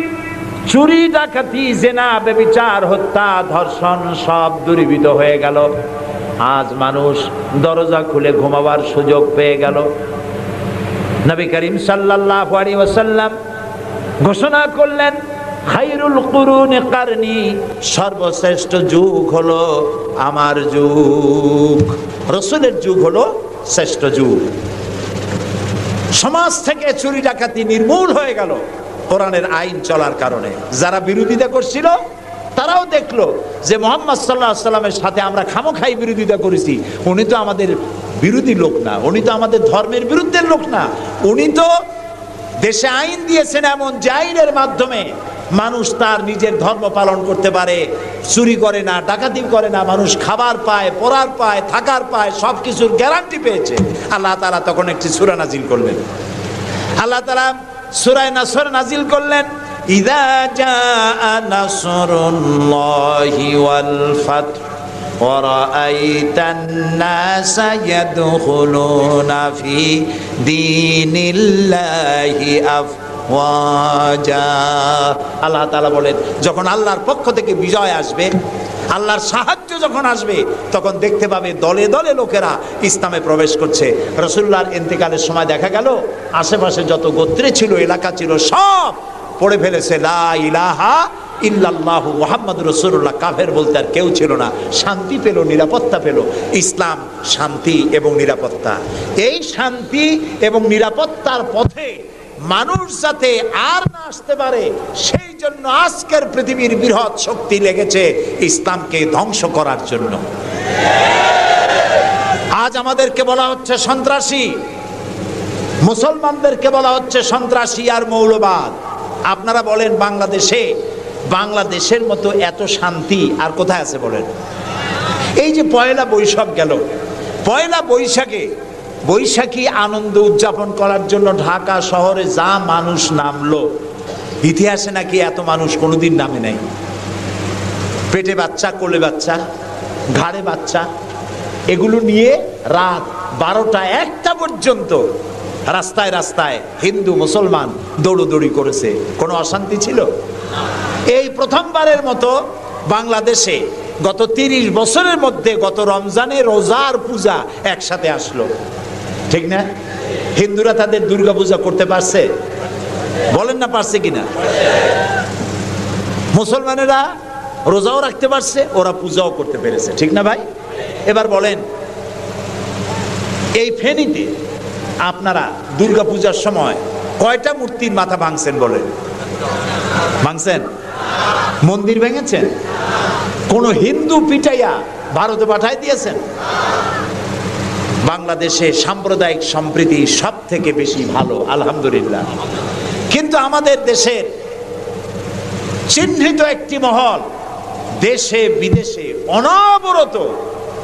চুরি, ডাকাতি, জেনা, ব্যভিচার, হত্যা, ধর্ষণ সব দূরীভূত হয়ে গেল। আজ মানুষ দরজা খুলে ঘুমাবার সুযোগ পেয়ে গেল। নবী করিম সাল্লাল্লাহু আলাইহি ওয়াসাল্লাম ঘোষণা করলেন, খায়রুল কুরুনি কারনি, সর্বশ্রেষ্ঠ যুগ হলো আমার যুগ। রাসূলের যুগ হলো শ্রেষ্ঠ যুগ। সমাজ থেকে চুরি ডাকাতি নির্মূল হয়ে গেল কোরআনের আইন চলার কারণে। যারা বিরোধিতা করছিল তারাও দেখলো যে মুহাম্মদ সাল্লাল্লাহু আলাইহি ওয়াসাল্লামের সাথে আমরা খামোখাই বিরোধিতা করেছি, উনি তো আমাদের বিরোধী লোক না, উনি তো আমাদের ধর্মের বিরুদ্ধে লোক না, উনি তো দেশে আইন দিয়েছেন এমন যে আইনের মাধ্যমে মানুষ তার নিজের ধর্ম পালন করতে পারে, চুরি করে না, ডাকাতি করে না, মানুষ খাবার পায়, পরার পায়, থাকার পায়, সব কিছুর গ্যারান্টি পেয়েছে। আল্লাহ তাআলা তখন একটি সূরা নাজিল করলেন। আল্লাহ তাআলা সূরা নাসর নাজিল করলেন, ইযা জাআ নাসরুল্লাহি ওয়াল ফাত ওয়া রাআইতান নাসা ইয়াদখুলুনা ফি দীনিল্লাহি আফওয়াজা। আল্লাহ তাআলা বলেন, যখন আল্লাহর পক্ষ থেকে বিজয় আসবে, আল্লাহর সাহায্য যখন আসবে, তখন দেখতে পাবে দলে দলে লোকেরা ইসলামে প্রবেশ করছে। রাসূলুল্লাহর ইন্তেকালের সময় দেখা গেল আশেপাশে যত গোত্রে ছিল, এলাকা ছিল, সব পড়ে ফেলেছে লা ইলাহা ইল্লাল্লাহু মুহাম্মাদুর রাসূলুল্লাহ। কাফের বলতে আর কেউ ছিল না। শান্তি পেল, নিরাপত্তা পেল। ইসলাম শান্তি এবং নিরাপত্তা। এই শান্তি এবং নিরাপত্তার পথে মানুষ যাতে আর না আসতে পারে, সেই জন্য আজকের পৃথিবীর বৃহৎ শক্তি লেগেছে ইসলামকে ধ্বংস করার জন্য। আজ আমাদেরকে বলা হচ্ছে সন্ত্রাসী, মুসলমানদেরকে বলা হচ্ছে সন্ত্রাসী আর মৌলবাদ। আপনারা বলেন বাংলাদেশের মতো এত শান্তি আর কোথায় আছে বলেন? এই যে পয়লা বৈশাখ গেল, পয়লা বৈশাখী আনন্দ উদযাপন করার জন্য ঢাকা শহরে যা মানুষ নামলো, ইতিহাসে নাকি এত মানুষ কোনোদিন নামে নাই। পেটে বাচ্চা, কোলে বাচ্চা, ঘাড়ে বাচ্চা, এগুলো নিয়ে রাত 12টা 1টা পর্যন্ত রাস্তায় রাস্তায় হিন্দু মুসলমান দৌড়দৌড়ি করেছে। কোনো অশান্তি ছিল? এই প্রথমবারের মতো বাংলাদেশে গত 30 বছরের মধ্যে গত রমজানে রোজার পূজা একসাথে আসলো, ঠিক না? হিন্দুরা তাদের দুর্গা পূজা করতে পারছে? বলেন না পারছে কিনা? মুসলমানেরা রোজাও রাখতে পারছে, ওরা পূজাও করতে পেরেছে, ঠিক না ভাই? এবার বলেন, এই ফেনীতে আপনারা দুর্গা পূজার সময় কয়টা মূর্তির মাথা ভাঙছেন বলেন? ভাঙছেন? মন্দির ভেঙেছেন? কোন হিন্দু পিটাইয়া ভারতে পাঠাই দিয়েছেন? বাংলাদেশে সাম্প্রদায়িক সম্প্রীতি সব থেকে বেশি ভালো, আলহামদুলিল্লাহ। কিন্তু আমাদের দেশের চিহ্নিত একটি মহল দেশে বিদেশে অনবরত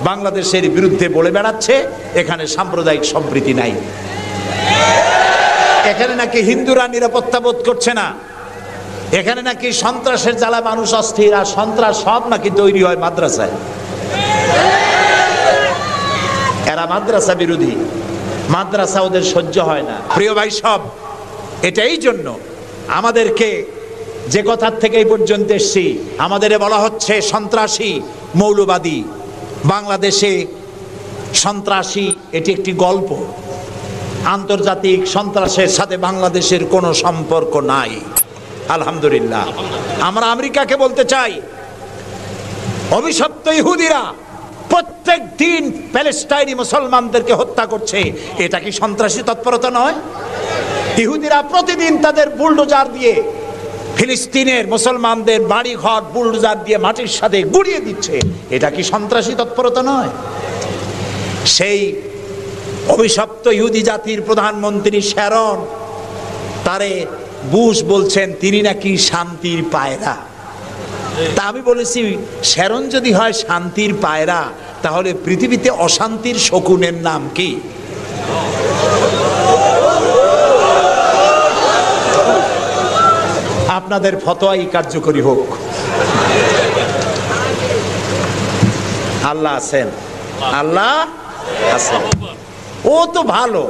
বাংলাদেশের বিরুদ্ধে বলে বেড়াচ্ছে এখানে সাম্প্রদায়িক সম্প্রীতি নাই, এখানে নাকি হিন্দুরা নিরাপত্তা বোধ করছে না, এখানে নাকি সন্ত্রাসের জ্বালা মানুষ অস্থির, আর সন্ত্রাস সব নাকি তৈরি হয় মাদ্রাসায়। এরা মাদ্রাসা বিরোধী, মাদ্রাসা ওদের সহ্য হয় না। প্রিয় ভাই সব, এটাই জন্য আমাদেরকে যে কথার থেকে এই পর্যন্ত এসছি, আমাদের বলা হচ্ছে সন্ত্রাসী, মৌলবাদী। বাংলাদেশে সন্ত্রাসী এটি একটি গল্প। আন্তর্জাতিক সন্ত্রাসের সাথে বাংলাদেশের কোনো সম্পর্ক নাই, আলহামদুলিল্লাহ। আমরা আমেরিকাকে বলতে চাই, অভিশপ্ত ইহুদিরা প্রত্যেক দিন প্যালেস্টাইনি মুসলমানদেরকে হত্যা করছে, এটা কি সন্ত্রাসী তৎপরতা নয়? ইহুদিরা প্রতিদিন তাদের বুলডোজার দিয়ে ফিলিস্তিনের মুসলমানদের বাড়ি ঘর বুলডোজার দিয়ে মাটির সাথে গুড়িয়ে দিচ্ছে, এটা কি সন্ত্রাসী তৎপরতা নয়? সেই অভিশপ্ত ইহুদি জাতির প্রধানমন্ত্রী শ্যারন, তারে বুশ বলছেন তিনি নাকি শান্তির পায়রা। তা আমি বলেছি, শ্যারন যদি হয় শান্তির পায়রা, তাহলে পৃথিবীতে অশান্তির শকুনের নাম কি? আপনাদের ফতোয়াই কার্যকরী হোক। আল্লাহ আছেন, আল্লাহ আছেন। ও তো ভালো,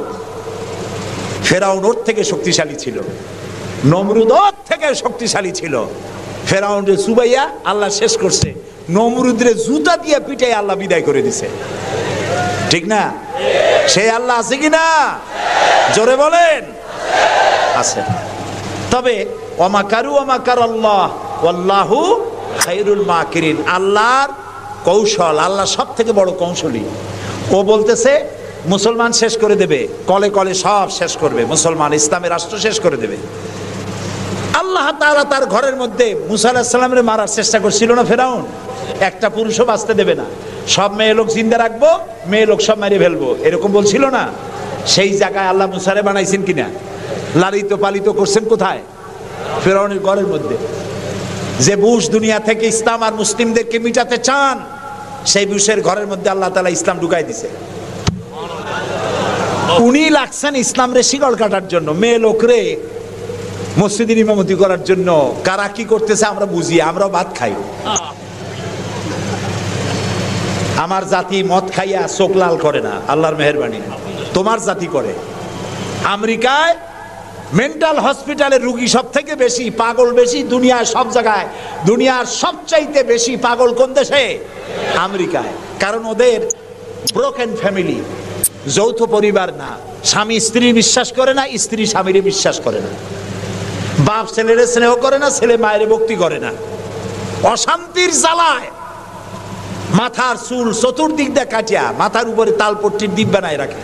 ফেরাউন ওর থেকে শক্তিশালী ছিল, নমরুদ ওর থেকে শক্তিশালী ছিল। ফেরাউনরে চুবাইয়া আল্লাহ শেষ করছে, নমরুদরে জুতা দিয়ে পিটাই আল্লাহ বিদায় করে দিছে। ঠিক না? সেই আল্লাহ আছে কিনা? জোরে বলেন, আছে। তবে ওয়ামাকারু ওয়ামাকার আল্লাহ ওয়াল্লাহু খায়রুল মাকিরিন। আল্লাহর কৌশল, আল্লাহ সব থেকে বড় কৌশলী। ও বলতেছে মুসলমান শেষ করে দেবে, কলে কলে সব শেষ করবে, মুসলমান ইসলামের রাষ্ট্র শেষ করে দেবে। আল্লাহ তাআলা তার ঘরের মধ্যে মুসা আলাইহিস সালামের মারার চেষ্টা করছিল না ফেরাউন? একটা পুরুষও বাঁচতে দেবে না, সব মেয়ে লোক জিন্দা রাখবো, মেয়ে লোক সব মেরে ফেলবো, এরকম বলছিল না? সেই জায়গায় আল্লাহ মুসারে বানাইছেন কিনা? লালিত পালিত করছেন কোথায়? ফেরাউনের ঘরের মধ্যে। যে বুশ দুনিয়া থেকে ইসলাম আর মুসলিমদেরকে মিটাতে চান, সেই বুশের ঘরের মধ্যে আল্লাহ তাআলা ইসলাম ঢুকাই দিছে। উনি লাগছেন ইসলাম রে শিকল কাটার জন্য, মেয়ে লোকরে মসজিদের ইমামতি করার জন্য। কারা কি করতেছে আমরা বুঝি, আমরা ভাত খাই। আমার জাতি মদ খাইয়া চোখ লাল করে না, আল্লাহর মেহেরবানি। তোমার জাতি করে। আমেরিকায় মেন্টাল হসপিটালের রুগী সব থেকে বেশি, পাগল বেশি দুনিয়ার সব জায়গায়। দুনিয়ার সবচাইতে বেশি পাগল কোন দেশে? আমেরিকায়। কারণ ওদের ব্রোকেন ফ্যামিলি, যৌথ পরিবার না, স্বামী স্ত্রী বিশ্বাস করে না, স্ত্রী স্বামীরে বিশ্বাস করে না, বাপ ছেলেরে স্নেহ করে না, ছেলে মায়ের ভক্তি করে না। অশান্তির জ্বালায় মাথার চুল চতুর্দিক দিয়ে কাটিয়া মাথার উপরে তালপট্টির দ্বীপ বানায় রাখে।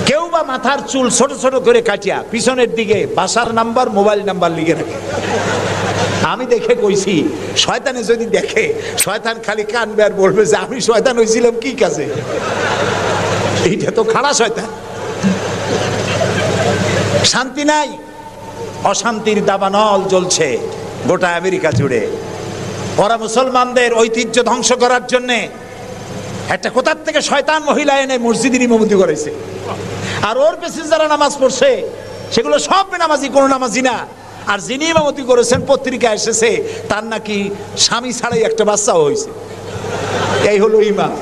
কেউ বা মাথার চুল ছোট ছোট করে কাটিয়া পিছনের দিকে বাসার নাম্বার, মোবাইল নাম্বার লিখে রাখে। আমি দেখে কইছি, শয়তানে যদি দেখে, শয়তান খালি কানবে আর বলবে যে আমি শয়তান হয়েছিলাম কি কাজে? এইটা তো খাড়া শয়তান। শান্তি নাই, অশান্তির দাবানল জ্বলছে গোটা আমেরিকা জুড়ে। ওরা মুসলমানদের ঐতিহ্য ধ্বংস করার জন্য একটা কোথার থেকে শয়তান মহিলা এনে মসজিদের ইমামতি করেছে। আর ওর পেছনে যারা নামাজ পড়ছে সেগুলো সব বেনামাজি, কোনো নামাজি না। আর যিনি ইমামতি করেছেন, পত্রিকা এসেছে তার নাকি স্বামী ছাড়াই একটা বাচ্চাও হয়েছে। এই হলো ইমাম।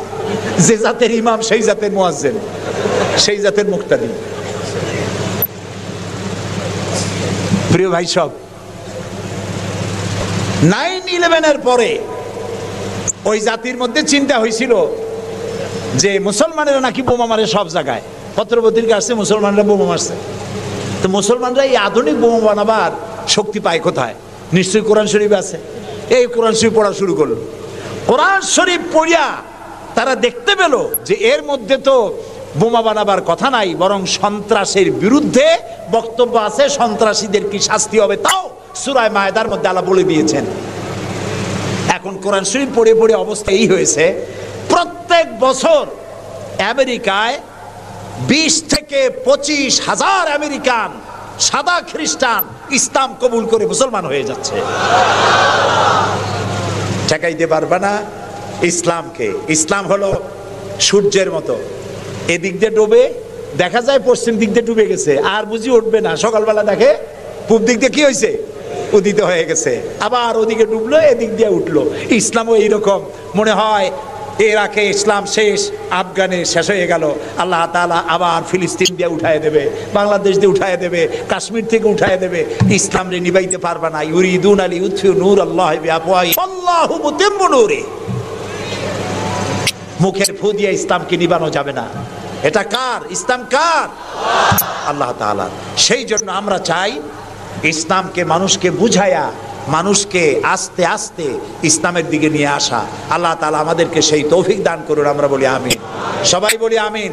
যে জাতের ইমাম সেই জাতের মুয়াজ্জিন, সেই জাতের মুক্তাদি। প্রিয় ভাই সব, 9/11-এর পরে ওই জাতির মধ্যে চিন্তা হয়েছিল যে মুসলমানেরা নাকি বোমা মারে সব জায়গায়। পত্রপত্রিকা আসছে মুসলমানরা বোমা মারছে। তো মুসলমানরা এই আধুনিক বোমা বানাবার শক্তি পায় কোথায়? নিশ্চয়ই কোরআন শরীফ আছে। এই কোরআন শরীফ পড়া শুরু করলো। কোরআন শরীফ পড়িয়া তারা দেখতে পেল যে এর মধ্যে তো বোমা বানাবার কথা নাই, বরং সন্ত্রাসের বিরুদ্ধে বক্তব্য আছে, সন্ত্রাসীদের কি শাস্তি হবে তাও সূরা মায়েদার মধ্যে আল্লাহ বলে দিয়েছেন। এখন কোরআন শরীফ পড়ে পড়ে অবস্থা এই হয়েছে, প্রত্যেক বছর আমেরিকায় 20 থেকে 25 হাজার আমেরিকান সাদা খ্রিস্টান ইসলাম কবুল করে মুসলমান হয়ে যাচ্ছে। ঠেকাইতে পারবে না ইসলামকে। ইসলাম হলো সূর্যের মতো, এদিক দিয়ে ডুবে দেখা যায় পশ্চিম দিক দিয়ে ডুবে গেছে, আর বুঝি উঠবে না। সকালবেলা দেখে পূব দিক দিয়ে কি হয়েছে, উদিত হয়ে গেছে, আবার ওদিকে ডুবলো, এদিক দিয়ে উঠলো। ইসলামও এইরকম মনে হয় ইরাকে ইসলাম শেষ, আফগানে শেষ হয়ে গেল, আল্লাহ তাআলা আবার ফিলিস্তিন দিয়ে উঠায় দেবে, বাংলাদেশ দিয়ে উঠায় দেবে, কাশ্মীর থেকে উঠায় দেবে। ইসলাম রে নিবাইতে পারবা না। ইউরিদুন আলী ইউতফিউ নূর আল্লাহ বিআফওয়াহি আল্লাহু মুতিম্মু নূরি। মুখের ফু দিয়ে ইসলামকে নিবানো যাবে না। এটা কার? ইসলাম কার? আল্লাহ তাআলা। সেই জন্য আমরা চাই ইসলামকে মানুষকে বুঝায়া, মানুষকে আস্তে আস্তে ইসলামের দিকে নিয়ে আসা। আল্লাহ তাআলা আমাদেরকে সেই তৌফিক দান করুন। আমরা বলি আমিন, সবাই বলি আমিন।